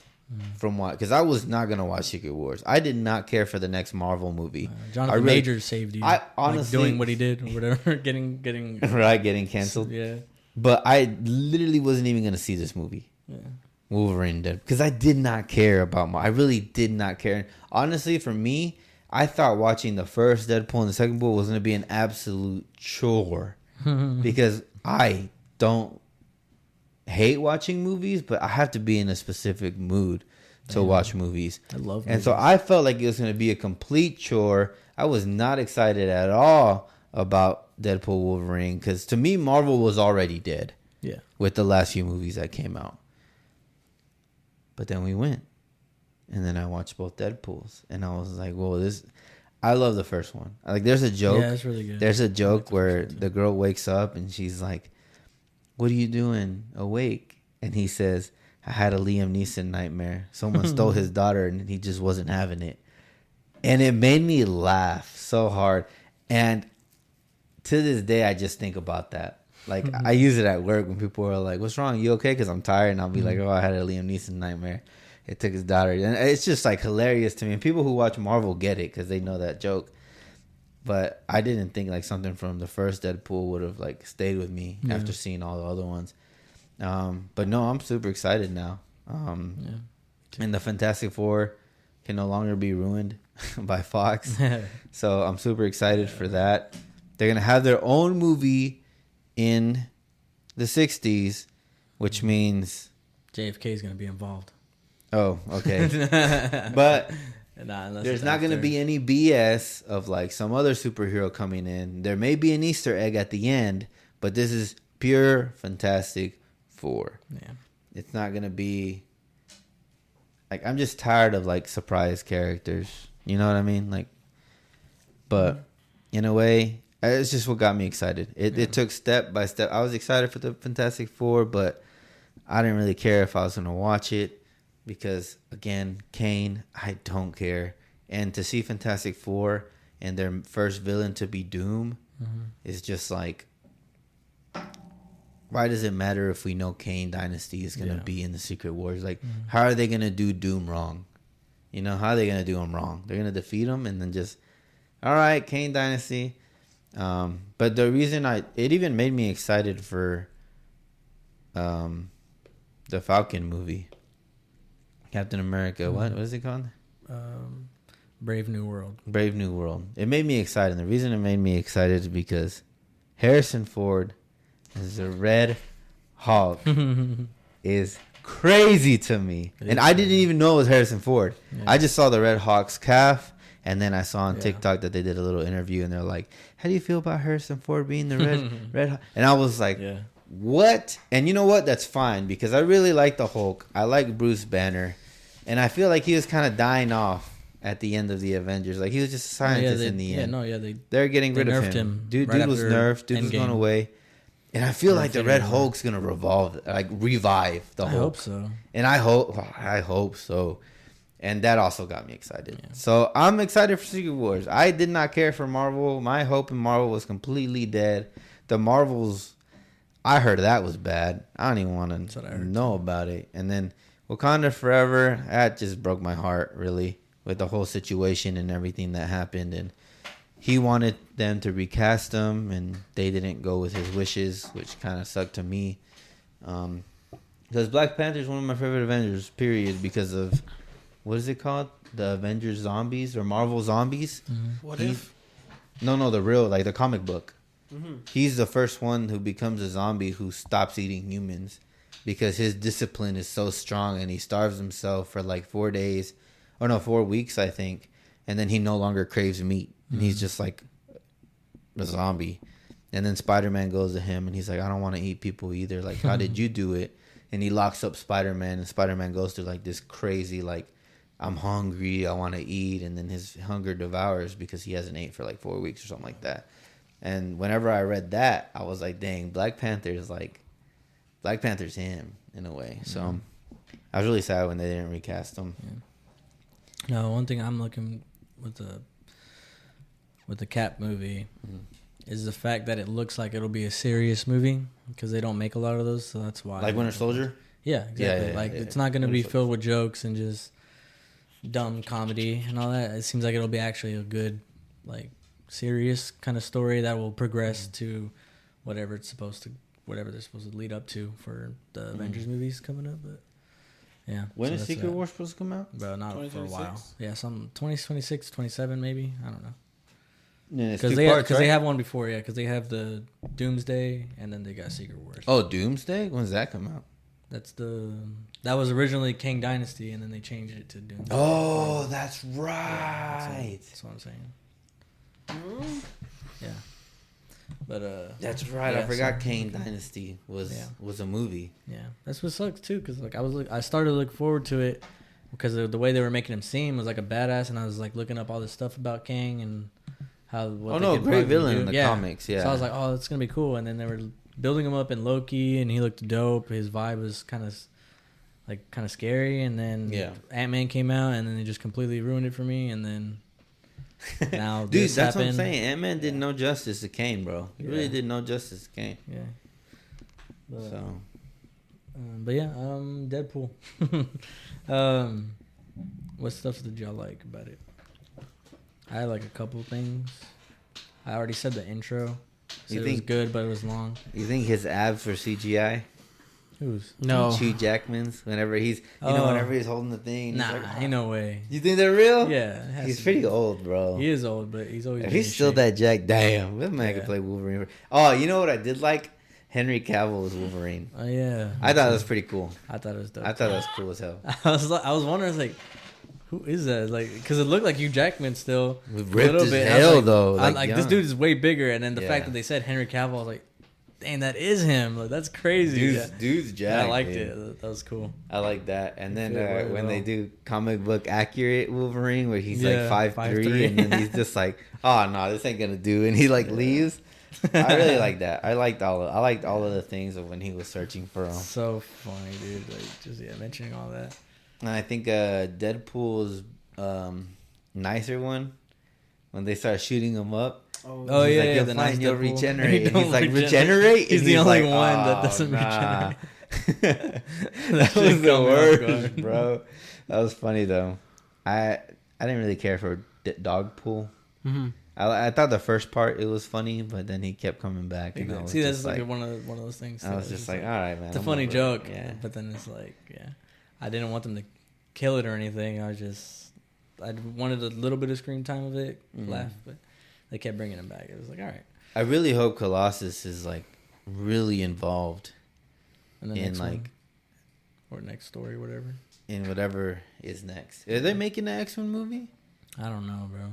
from what, because I was not gonna watch Secret Wars. I did not care for the next Marvel movie. Jonathan Majors saved you. I honestly, like doing what he did or whatever, getting right, getting canceled. Yeah, but I literally wasn't even gonna see this movie. Yeah. Wolverine did, because I did not care about I really did not care. Honestly, for me, I thought watching the first Deadpool and the second Deadpool was gonna be an absolute chore because I don't hate watching movies, but I have to be in a specific mood to watch movies. I love movies. And so I felt like it was going to be a complete chore. I was not excited at all about Deadpool Wolverine because to me, Marvel was already dead. Yeah. With the last few movies that came out. But then we went. And then I watched both Deadpools. And I was like, whoa, I love the first one. Like, there's a joke. Yeah, it's really good. There's a joke where the girl wakes up and she's like, what are you doing awake? And he says, I had a Liam Neeson nightmare. Someone stole his daughter and he just wasn't having it. And it made me laugh so hard. And to this day, I just think about that. Like, I use it at work when people are like, what's wrong? You okay? Because I'm tired. And I'll be like, oh, I had a Liam Neeson nightmare. It took his daughter. And it's just like hilarious to me. And people who watch Marvel get it because they know that joke. But I didn't think like something from the first Deadpool would have like stayed with me after seeing all the other ones. But no, I'm super excited now. And the Fantastic Four can no longer be ruined by Fox. So I'm super excited for that. They're going to have their own movie in the 60s, which means JFK is going to be involved. Oh, okay. But there's not going to be any BS of like some other superhero coming in. There may be an Easter egg at the end, but this is pure Fantastic Four. Yeah. It's not going to be like, I'm just tired of like surprise characters. You know what I mean? Like, but in a way, it's just what got me excited. It took step by step. I was excited for the Fantastic Four, but I didn't really care if I was going to watch it. Because, again, Kane, I don't care. And to see Fantastic Four and their first villain to be Doom is just like, why does it matter if we know Kane Dynasty is going to be in the Secret Wars? Like, how are they going to do Doom wrong? You know, how are they going to do him wrong? They're going to defeat him and then just, all right, Kane Dynasty. But the reason it even made me excited for the Falcon movie. Captain America, what is it called? Brave New World. Brave New World. It made me excited. And the reason it made me excited is because Harrison Ford as the Red Hulk is crazy to me. And I didn't even know it was Harrison Ford. Yeah. I just saw the Red Hulk's calf, and then I saw on TikTok that they did a little interview, and they're like, how do you feel about Harrison Ford being the Red Hulk? And I was like, what? And you know what? That's fine, because I really like the Hulk. I like Bruce Banner. And I feel like he was kind of dying off at the end of the Avengers. Like, he was just a scientist in the end. They're getting rid of him. Dude was nerfed. Dude was going away. And I feel like the Red Hulk's going to revive the Hulk. I hope so. And I hope so. And that also got me excited. Yeah. So I'm excited for Secret Wars. I did not care for Marvel. My hope in Marvel was completely dead. The Marvels, I heard that was bad. I don't even want to know about it. And then Wakanda Forever, that just broke my heart, really, with the whole situation and everything that happened. And he wanted them to recast him, and they didn't go with his wishes, which kind of sucked to me. Because Black Panther is one of my favorite Avengers, period, because of, what is it called? The Avengers Zombies or Marvel Zombies? Mm-hmm. What if? No, the real, like the comic book. Mm-hmm. He's the first one who becomes a zombie who stops eating humans. Because his discipline is so strong, and he starves himself for like 4 weeks, I think. And then he no longer craves meat. And he's just like a zombie. And then Spider-Man goes to him and he's like, I don't want to eat people either. Like, how did you do it? And he locks up Spider-Man, and Spider-Man goes through like this crazy, like, I'm hungry, I want to eat. And then his hunger devours because he hasn't ate for like 4 weeks or something like that. And whenever I read that, I was like, dang, Black Panther's him in a way. So I was really sad when they didn't recast him. Yeah. No, one thing I'm looking with the Cap movie is the fact that it looks like it'll be a serious movie because they don't make a lot of those, so that's why. Like Winter Soldier? Yeah, exactly. It's not going to be filled with jokes and just dumb comedy and all that. It seems like it'll be actually a good, like, serious kind of story that will progress to whatever they're supposed to lead up to for the Avengers movies coming up. But yeah. When is Secret War supposed to come out? But not for a while. Yeah, some 2026, 27 maybe. I don't know. Because they have one before, yeah. Because they have the Doomsday, and then they got Secret Wars. Oh, Doomsday? When does that come out? That was originally Kang Dynasty, and then they changed it to Doomsday. Oh, that's right. Yeah, that's what I'm saying. Yeah, but that's right. yeah, I forgot Kang Dynasty was a movie. Yeah, that's what sucks too. Because like I started to look forward to it because of the way they were making him seem was like a badass, and I was like looking up all this stuff about Kang and how. Great villain in the comics. Yeah. So I was like, oh, it's gonna be cool, and then they were building him up in Loki, and he looked dope. His vibe was kind of scary, and then Ant-Man came out, and then they just completely ruined it for me, and then now dude, that's what I'm saying. Ant-Man did no justice to Kane, bro. He really did no justice to Kane. Yeah. So, but yeah, Deadpool. What stuff did y'all like about it? I had like a couple things. I already said the intro. It was good, but it was long. You think his abs were CGI? Who's? No. Hugh Jackman's. Whenever he's, whenever he's holding the thing. Nah, ain't no way. You think they're real? Yeah. He's pretty old, bro. He is old, but he's always. If he's still that jack, damn, that man could play Wolverine. Oh, you know what I did like? Henry Cavill was Wolverine. Oh yeah. I thought it was pretty cool. I thought it was dope. I thought it was cool as hell. I was wondering, like, who is that? Like, because it looked like Hugh Jackman still. Ripped as hell, though. Like this dude is way bigger, and then the fact that they said Henry Cavill, I was like, dang, that is him. Like, that's crazy. Dude's jacked. I liked it. That was cool. I like that. And then when they do comic book accurate Wolverine, where he's like 5'3", and then he's just like, oh no, this ain't gonna do, and he like leaves. I really like that. I liked all of the things of when he was searching for him. So funny, dude. Like just mentioning all that. And I think Deadpool's nicer one when they start shooting him up. Oh yeah, the nice you'll regenerate. And he's like, regenerate? He's the only one that doesn't regenerate. That was the worst, bro. That was funny though. I didn't really care for Dogpool. Mm-hmm. I thought the first part it was funny, but then he kept coming back. And see, that's like one of those things. I was just like, all right, man. It's a funny joke, but then it's like, I didn't want them to kill it or anything. I wanted a little bit of screen time of it, laugh, but they kept bringing him back. It was like, all right. I really hope Colossus is like really involved in like or next story, whatever. In whatever is next. Are they making the X-Men movie? I don't know, bro.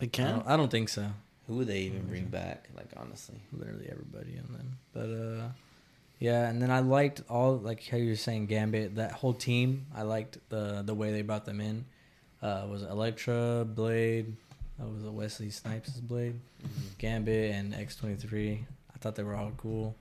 They can? I don't think so. Who would they even bring back? Like, honestly, literally everybody in them. But yeah, and then I liked all, like how you were saying, Gambit. That whole team, I liked the way they brought them in. Was Elektra, Blade. Was it Wesley Snipes' Blade? Gambit and X-23. I thought they were all cool.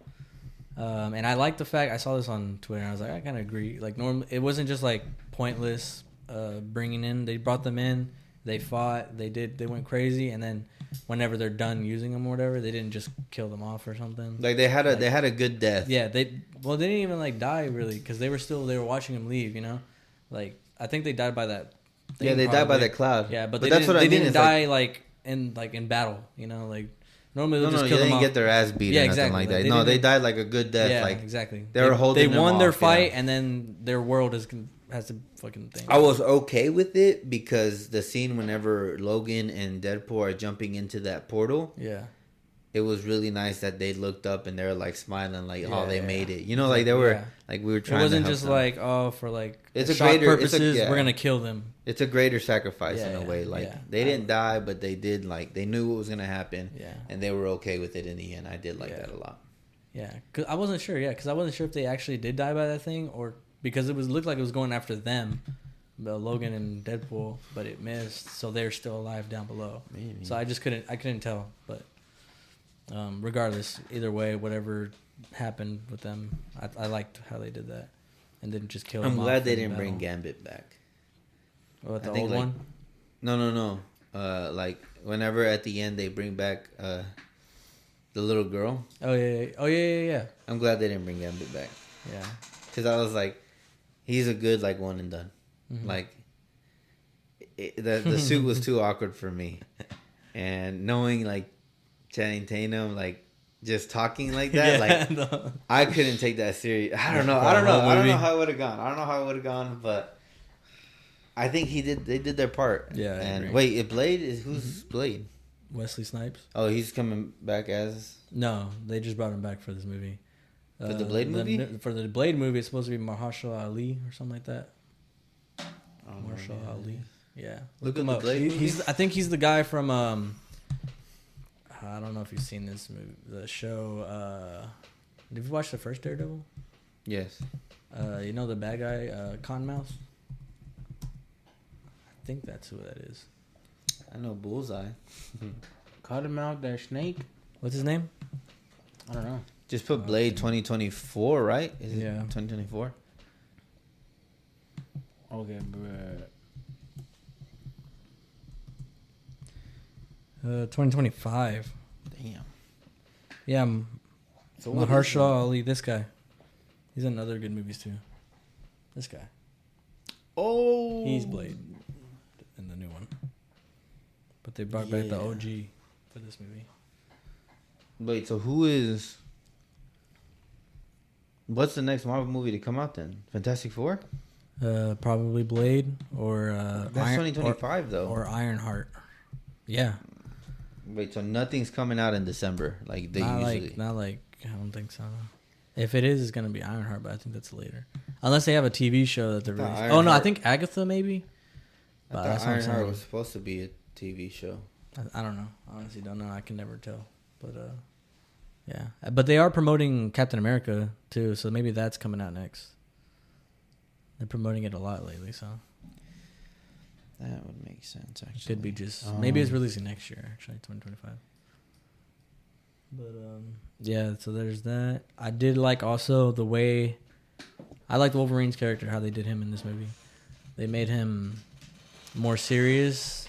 And I liked the fact, I saw this on Twitter, and I was like, I kind of agree. Like, it wasn't just like pointless bringing in. They brought them in. They fought. They went crazy, and then whenever they're done using them or whatever, they didn't just kill them off or something. Like they had a good death. Yeah, they didn't even like die really because they were watching them leave. You know, like I think they died by that. Yeah, they died by that cloud. Yeah, but they didn't die like in battle. You know, like normally they'll just kill them off. They didn't get their ass beat or nothing like that. No, they died like a good death. Yeah, like exactly. They won their fight, and then their world has to fucking thing. I was okay with it because the scene whenever Logan and Deadpool are jumping into that portal. Yeah. It was really nice that they looked up and they were like smiling, like, they made it. You know, like they were like we were trying. It wasn't to help just them. like for like it's shock purposes. We're gonna kill them. It's a greater sacrifice in a way. Like they didn't die, but they did. Like they knew what was gonna happen. Yeah. And they were okay with it in the end. I did like that a lot. Yeah, cause I wasn't sure. Yeah, because I wasn't sure if they actually did die by that thing or because it looked like it was going after them, Logan and Deadpool, but it missed, so they're still alive down below. Maybe. So I couldn't tell, but. Regardless, either way, whatever happened with them, I liked how they did that, and didn't just kill them. I'm glad they didn't bring Gambit back. What, the old one? No. like whenever at the end they bring back the little girl. Oh yeah. I'm glad they didn't bring Gambit back. Yeah. Because I was like, he's a good like one and done. Mm-hmm. Like the suit was too awkward for me, and knowing like Channing Tatum like just talking like that, like I couldn't take that serious. I don't know how it would have gone. But I think they did their part. Yeah. And wait, Blade is who's Blade? Wesley Snipes. Oh, he's coming back as. No, they just brought him back for this movie. For the Blade movie? For the Blade movie, it's supposed to be Mahershala Ali or something like that. Oh, Mahershala Ali. Yeah. Look him at the up. Blade movie? I think he's the guy from I don't know if you've seen this movie, the show. Did you watch the first Daredevil? Yes. You know the bad guy, Cottonmouth? I think that's who that is. I know Bullseye. Cottonmouth, that snake. What's his name? I don't know. Just put Blade 2024, right? Is it Yeah. 2024? Okay, but 2025. Damn. Yeah, So what is Mahershala Ali, this guy. He's in other good movies too. This guy. Oh. He's Blade in the new one. But they brought back the OG for this movie. Wait, so who is... What's the next Marvel movie to come out then? Fantastic Four? Probably Blade or That's 2025 though. or Ironheart. Yeah. Wait, so nothing's coming out in December like they usually... Not like, I don't think so. If it is, it's going to be Ironheart, but I think that's later. Unless they have a TV show that they're releasing. Oh, no, I think Agatha maybe. I thought Ironheart was supposed to be a TV show. I don't know. I honestly don't know. I can never tell. But, yeah. But they are promoting Captain America, too, so maybe that's coming out next. They're promoting it a lot lately, so. That would make sense, actually. Could be just... maybe it's releasing next year, actually, 2025. But, yeah, so there's that. I did like also the way... I liked Wolverine's character, how they did him in this movie. They made him more serious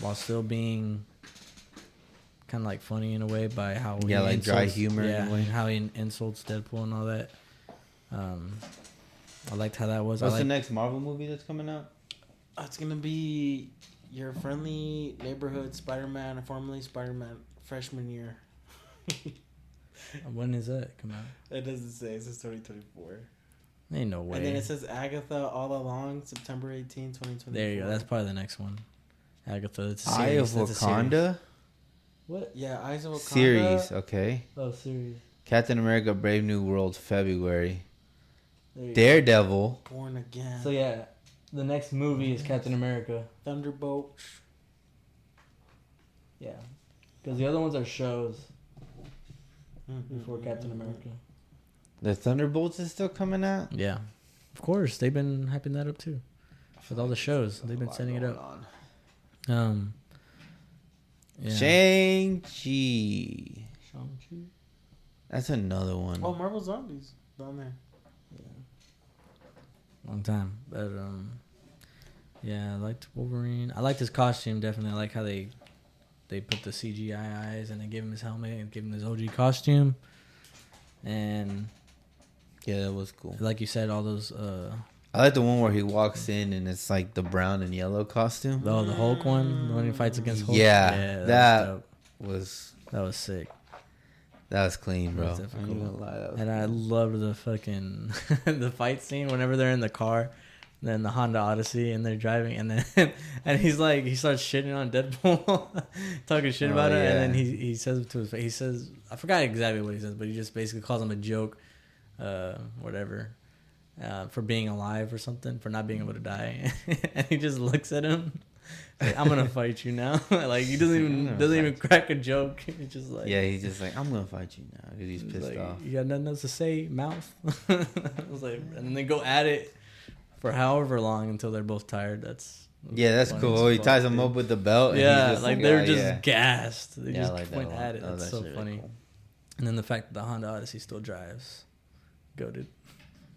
while still being kind of like funny in a way by how he like dry humor in a way. how he insults Deadpool and all that. I liked how that was. What's the next Marvel movie that's coming out? It's gonna be your friendly neighborhood Spider-Man, formerly Spider-Man freshman year. When is that come out? It doesn't say. It says 2024. Ain't no way. And then it says Agatha All Along, September 18, 2024. There you go. That's probably the next one. Agatha. It's a Eye of series. That's a series. Wakanda? What? Yeah, Eyes of Wakanda. Series, okay. Oh, series. Captain America Brave New World, February. There you Daredevil. Born Again. go. So yeah, the next movie is Captain America. Thunderbolt. Yeah, because the other ones are shows before Captain America. The Thunderbolts is still coming out? Yeah, of course they've been hyping that up too. With all the shows, they've been setting it up. Yeah. Shang-Chi. Shang-Chi. That's another one. Oh, Marvel Zombies down there. Long time, but yeah, I liked Wolverine. I liked his costume definitely. I like how they put the CGI eyes and they gave him his helmet and gave him his OG costume, and yeah, that was cool. like you said, all those. I like the one where he walks in and it's like the brown and yellow costume. Oh, the Hulk one, the one he fights against Hulk. Yeah, that was sick. That was clean, bro. That was I'm cool. gonna lie, that was And I loved the fucking the fight scene whenever they're in the car, then the Honda Odyssey and they're driving, and then and he starts shitting on Deadpool, talking shit about it, and then he says to his face, he says, I forgot exactly what he says, but he just basically calls him a joke, whatever, for being alive or something, for not being able to die, and he just looks at him. Like, I'm gonna fight you now. Like he doesn't even crack a joke. It's just like he's just like, I'm gonna fight you now. Dude, he's pissed like, off. You got nothing else to say, mouth. I was like, and then they go at it for however long until they're both tired. That's cool. He ties him up with the belt. And yeah, he's just like they're just gassed. They just like point at it. That's so really funny. Cool. And then the fact that the Honda Odyssey still drives, goated,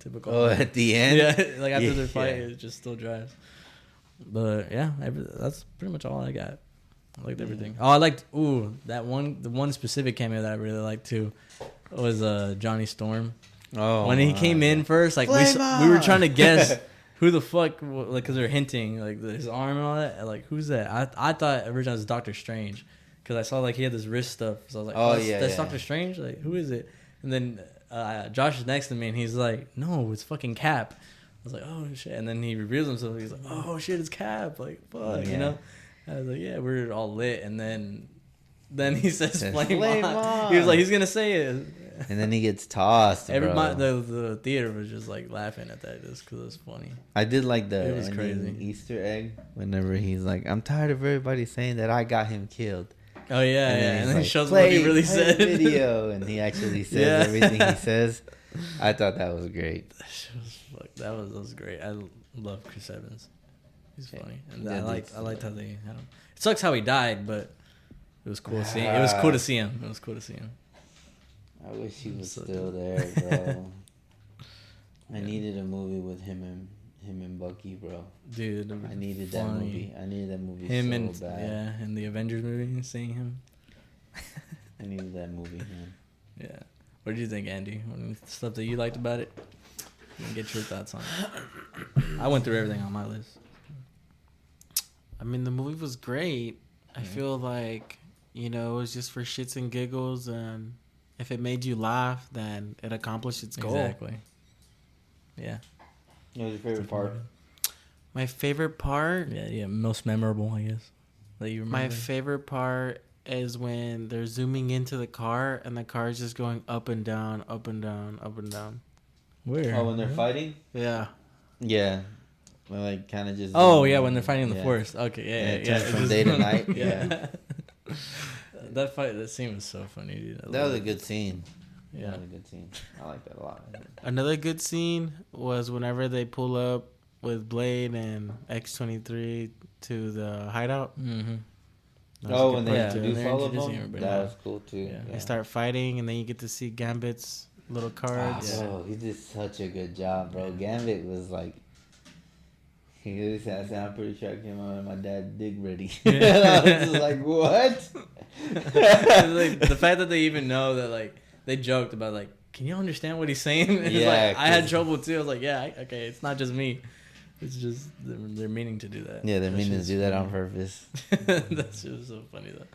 typical. Oh, at the end, like after their fight, it just still drives. But yeah, that's pretty much all I got. I liked everything. Oh, I liked the one specific cameo that I really liked too was Johnny Storm. Oh, when he came in first, like we were trying to guess who the fuck, like, because they're hinting like his arm and all that. Like, who's that? I thought originally it was Doctor Strange because I saw like he had this wrist stuff. So I was like, that's Doctor Strange. Like, who is it? And then Josh is next to me and he's like, no, it's fucking Cap. I was like, oh shit. And then he reveals himself. He's like, oh shit, it's Cap. Like, fuck, you know. I was like, yeah, we're all lit. And then he says flame on. He was like, he's gonna say it. And then he gets tossed. Everybody, the theater was just like laughing at that just because it was funny. I did like the it was crazy Easter egg whenever he's like, I'm tired of everybody saying that I got him killed. Oh yeah, and then like, he shows what he really said. Video, and he actually says everything he says. I thought that was great. That was great. I love Chris Evans. He's funny, and I liked how they had him. It sucks how he died, but it was cool to see. It was cool to see him. It was cool to see him. I wish he was still there, bro. I needed a movie with him and Bucky, bro. Dude, I needed that movie. I needed that movie so bad. Yeah, in the Avengers movie, seeing him. I needed that movie, man. Yeah. What did you think, Andy? Stuff that you liked about it? You can get your thoughts on it. I went through everything on my list. I mean, the movie was great. I feel like, it was just for shits and giggles, and if it made you laugh, then it accomplished its goal. Exactly. Yeah. What was your favorite part? My favorite part? Yeah, most memorable, I guess, that you remember. My favorite part is when they're zooming into the car, and the car is just going up and down, up and down, up and down. Where? Oh, when they're fighting? Yeah. Yeah. When like kind of just... Oh, yeah, when they're fighting in the forest. Okay, yeah. It turns from day to night. Yeah. That scene was so funny, dude. That was a good scene. Yeah. That was a good scene. I like that a lot. Another good scene was whenever they pull up with Blade and X-23 to the hideout. Mm-hmm. Oh, when they introduce all of them? That was cool, too. Yeah. They start fighting, and then you get to see Gambit's little cards. Oh, he did such a good job, bro. Gambit was like... He really said, I'm pretty sure I came out with my dad dig ready. I was just like, what? Like, the fact that they even know that, like, they joked about, like, can you understand what he's saying? And it's like, I had trouble too. I was like, yeah, okay, it's not just me. It's just they're meaning to do that. Yeah, they're meaning to do that on purpose. That's just so funny though.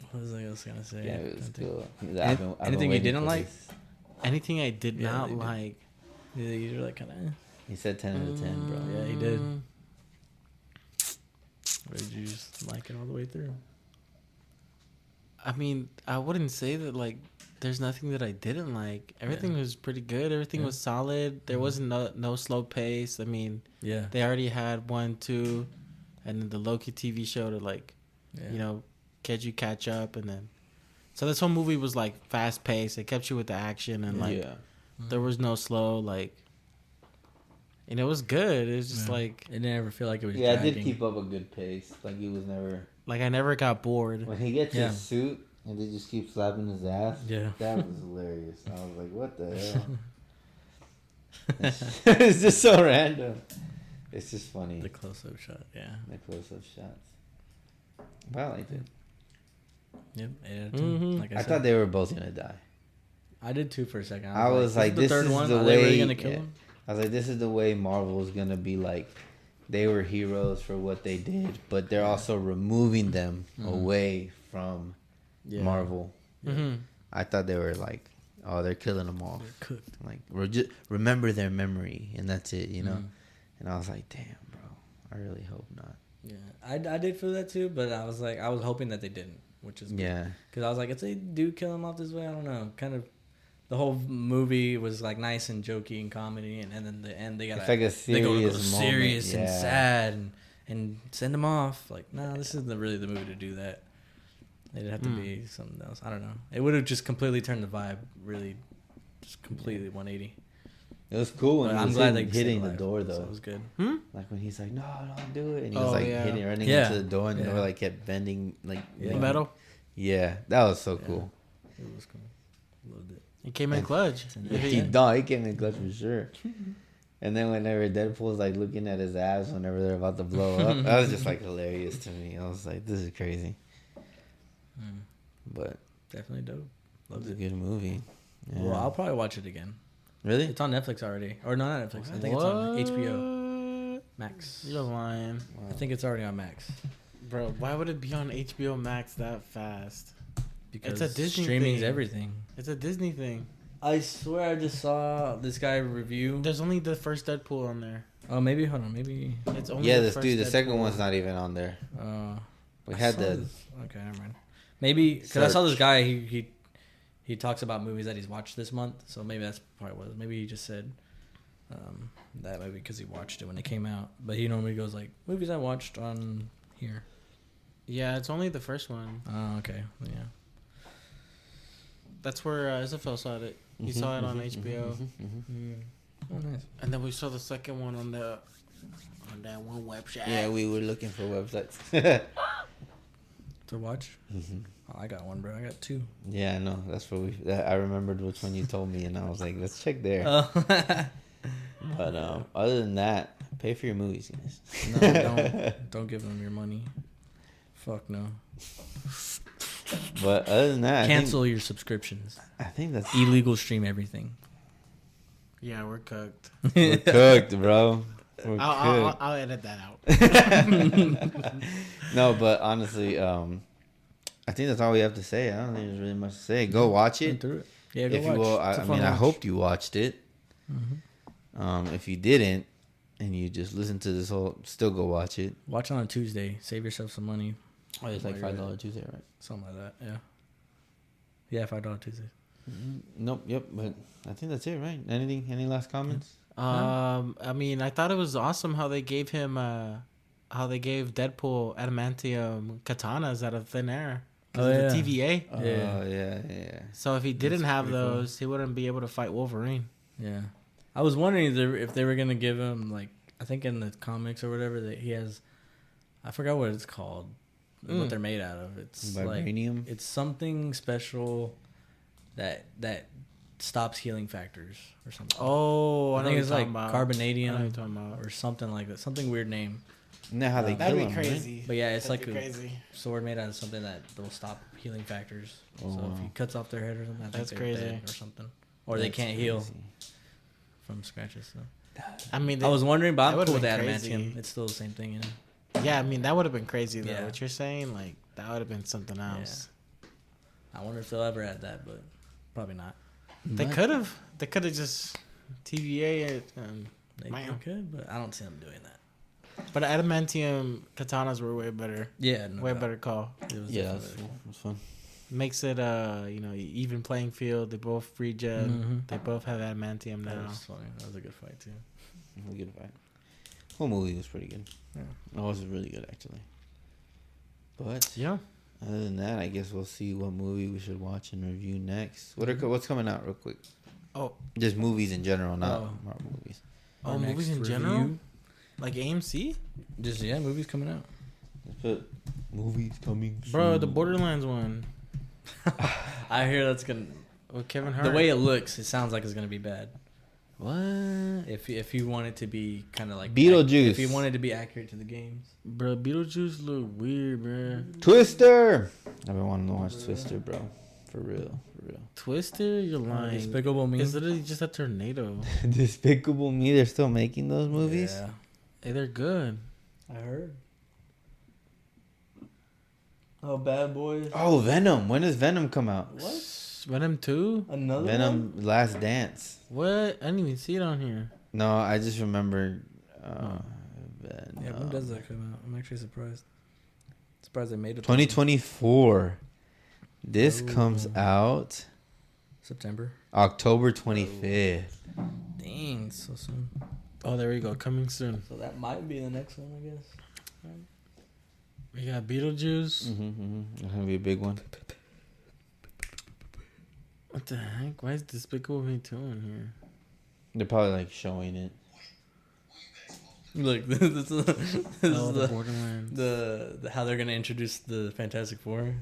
What was I gonna say? Yeah, it was cool. Anything you didn't like? Anything I did not like? Yeah, you were like kind of. He said 10 out of 10, bro. Yeah, he did. Or did you just like it all the way through? I mean, I wouldn't say that, like, there's nothing that I didn't like. Everything was pretty good. Everything was solid. There wasn't no slow pace. I mean, they already had 1, 2, and then the Loki TV show to, like, catch up. And then, so this whole movie was, like, fast paced. It kept you with the action, and, like, there was no slow, like, and it was good. It was just like... It didn't ever feel like it was dragging. dragging. I did keep up a good pace. Like, he was never... Like, I never got bored. When he gets his suit and they just keep slapping his ass, that was hilarious. I was like, what the hell? It's just so random. It's just funny. The close-up shot, The close-up shots. But I liked it. Yep, Like I thought they were both going to die. I did too for a second. I was like, this is the way... They really going to kill him? I was like, this is the way Marvel is going to be like, they were heroes for what they did, but they're also removing them away from Marvel. I thought they were like, oh, they're killing them off. They're cooked. Like, just remember their memory, and that's it, you know? And I was like, damn, bro, I really hope not. Yeah, I did feel that too, but I was like, I was hoping that they didn't, which is good. Yeah. Because I was like, if they do kill him off this way, I don't know, kind of. The whole movie was like nice and jokey and comedy, and then the end they got like a serious and sad and send them off. Like, nah, this isn't really the movie to do that. It'd have to be something else. I don't know. It would have just completely turned the vibe, really, just completely 180. It was cool when I'm glad hitting the door though. So it was good. Like when he's like, no, don't do it, and he was like running into the door, and the door like kept bending, like metal. Yeah, that was so cool. It was cool. Loved it. He came in clutch. He came in clutch for sure. And then whenever Deadpool's like looking at his abs whenever they're about to blow up, that was just like hilarious to me. I was like, this is crazy. But definitely dope. Loves a good movie. Yeah. Well, I'll probably watch it again. Really? It's on Netflix already, or no, not Netflix. I think it's on HBO Max. You're lying. Wow. I think it's already on Max. Bro, why would it be on HBO Max that fast? Because it's a Disney streaming's thing. Everything. It's a Disney thing. I swear I just saw this guy review. There's only the first Deadpool on there. Oh, maybe. Hold on. Maybe. It's only the second one's not even on there. We had the. Okay, never mind. Maybe because I saw this guy. He talks about movies that he's watched this month. So maybe that's probably what it was. Maybe he just said that maybe because he watched it when it came out. But he normally goes like movies I watched on here. Yeah, it's only the first one. Oh, okay. Yeah. That's where SFL saw it. He saw it on HBO. Oh, nice. And then we saw the second one on that one website. Yeah, we were looking for websites to watch. Oh, I got one, bro. I got two. Yeah, I know. That's what I remembered which one you told me, and I was like, let's check there. But other than that, pay for your movies, guys. No, don't give them your money. Fuck no. But other than that, cancel your subscriptions. I think that's illegal. Stream everything. Yeah, we're cooked. We're cooked, bro. I'll edit that out. No, but honestly, I think that's all we have to say. I don't think there's really much to say. Go watch it. Yeah, go if watch. You will, I mean, I hope you watched it. If you didn't, and you just listened to this whole, still go watch it. Watch it on a Tuesday. Save yourself some money. Oh, it's like $5 Tuesday, right? Something like that. Yeah. Yeah, $5 Tuesday. Nope. Yep. But I think that's it, right? Anything? Any last comments? I mean, I thought it was awesome how they gave him, how they gave Deadpool adamantium katanas out of thin air. Because of the TVA. Oh, yeah. So if he didn't have those, he wouldn't be able to fight Wolverine. Yeah. I was wondering if they were going to give him, like, I think in the comics or whatever, that he has, I forgot what it's called, what they're made out of. It's vibranium? Like, it's something special that stops healing factors or something. Oh, I think it's like about. carbonadium or something like that. Something weird name. Isn't that how they kill That'd him, be crazy. right? But yeah, it's That'd like crazy. a sword made out of something that will stop healing factors. Oh, so if he cuts off their head or something, I think That's they're crazy. dead or something. Or they can't heal from scratches. So. I mean, I was wondering, but I'm cool with been adamantium. crazy. It's still the same thing, you know? Yeah, I mean, that would have been crazy, though. Yeah. What you're saying, like, that would have been something else. Yeah. I wonder if they'll ever add that, but probably not. They could have. They could have just TVA it. And They could, but I don't see them doing that. But adamantium katanas were way better. Yeah, no way doubt. better call. Yeah, it was fun. Makes it even playing field. They both regen. They both have adamantium now. That was funny. That was a good fight too. It was a good fight. The whole movie was pretty good. Yeah. It was really good actually. But Yeah. other than that, I guess we'll see what movie we should watch and review next. What's coming out real quick? Oh, Just movies in general, not Marvel movies. oh, Our movies in next general, review. like AMC, Just movies coming out. Let's put movies coming soon. bro. The Borderlands one I hear that's gonna. with Kevin Hart. The way it looks, it sounds like it's gonna be bad. What? If you want it to be kind of like Beetlejuice. if you want it to be accurate to the games. bro, Beetlejuice look weird, bro. Twister. I've been wanting to watch Twister, bro. For real. Twister, you're lying. Despicable Me. It's literally just a tornado. Despicable Me. They're still making those movies. Yeah, Hey, they're good. I heard. Oh, Bad Boys. Oh, Venom. When does Venom come out? What? Venom 2? Another Venom one? Last Dance. What? I didn't even see it on here. No, I just remembered. Venom. Yeah, when does that come out? I'm actually surprised. Surprised they made it. 2024. This comes out September. October 25th. Dang, so soon. Oh, there we go. Coming soon. So that might be the next one, I guess. We got Beetlejuice. That's gonna be a big one. What the heck? Why is Despicable Me 2 in here? They're probably like showing it. Look, this is the Borderlands. the how they're gonna introduce the Fantastic Four.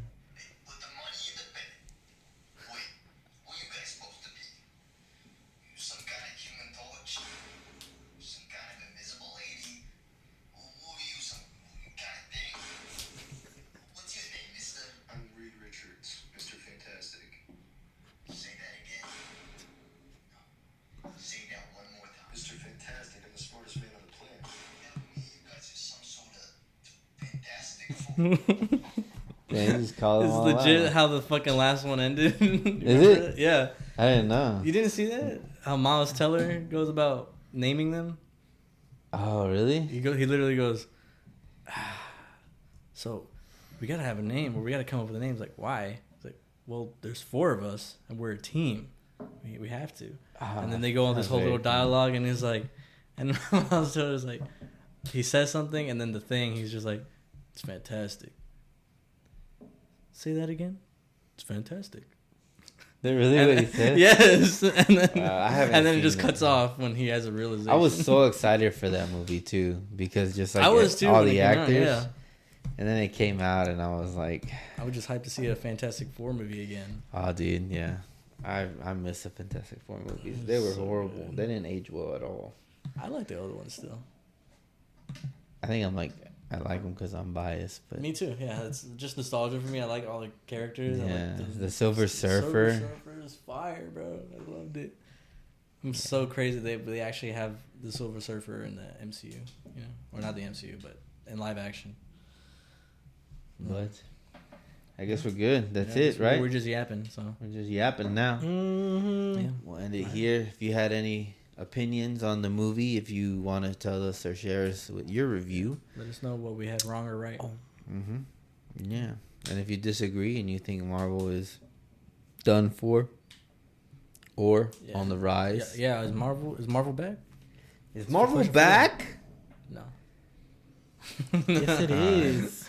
Yeah, he just called them all legit out. how the fucking last one ended. Is it? Yeah. I didn't know. You didn't see that? How Miles Teller goes about naming them? Oh, really? He literally goes, so we gotta have a name, or we gotta come up with a name. He's like, why? He's like, well, there's 4 of us, and we're a team. We have to. And then they go on this whole little dialogue, and he's like, and Miles Teller's like, he says something, and then the thing, he's just like, it's fantastic. Say that again. It's fantastic. That really what he said? Yes. And then, I haven't. And then it just cuts off when he has a realization. I was so excited for that movie too, because just like I was too, all the actors. Out, yeah. And then it came out, and I was like, I was just hyped to see a Fantastic Four movie again. oh, dude, yeah. I miss the Fantastic Four movies. They were so horrible. Good. They didn't age well at all. I like the other ones still. I think I like them because I'm biased. But me too. Yeah, it's just nostalgia for me. I like all the characters. Yeah, I like the Silver Surfer. Silver Surfer is fire, bro. I loved it. I'm so crazy they actually have the Silver Surfer in the MCU. You know, or not the MCU, but in live action. But I guess we're good. That's it, right? We're just yapping. So we're just yapping now. Mm-hmm. Yeah. We'll end it here. If you had any opinions on the movie, if you want to tell us or share us with your review, let us know what we had wrong or right. Yeah. And if you disagree and you think Marvel is done for or on the rise, yeah. Is Marvel back? Is Marvel back? No. Yes, it is.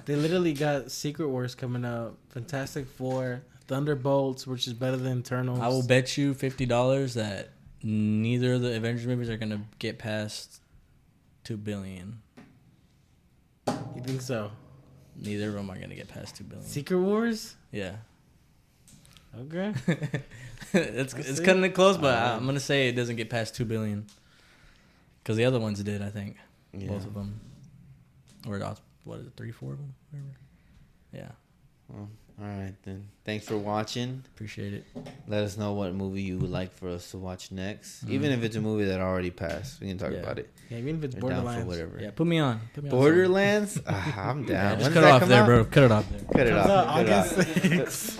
They literally got Secret Wars coming up, Fantastic Four, Thunderbolts, which is better than Eternals. I will bet you $50 that neither of the Avengers movies are gonna get past $2 billion. You think so? Neither of them are gonna get past $2 billion. Secret Wars? Yeah. Okay. it's cutting it close, but I'm gonna say it doesn't get past $2 billion because the other ones did. I think both of them, or what is it, 3, 4 of them, whatever. Yeah. Well, all right then. Thanks for watching. Appreciate it. Let us know what movie you would like for us to watch next. Even if it's a movie that already passed, we can talk about it. Yeah, even if it's We're Borderlands. down for whatever. Yeah, put me on. Borderlands? I'm down. Yeah, just cut it off there, bro. Cut it off there. Cut it off. August 6th.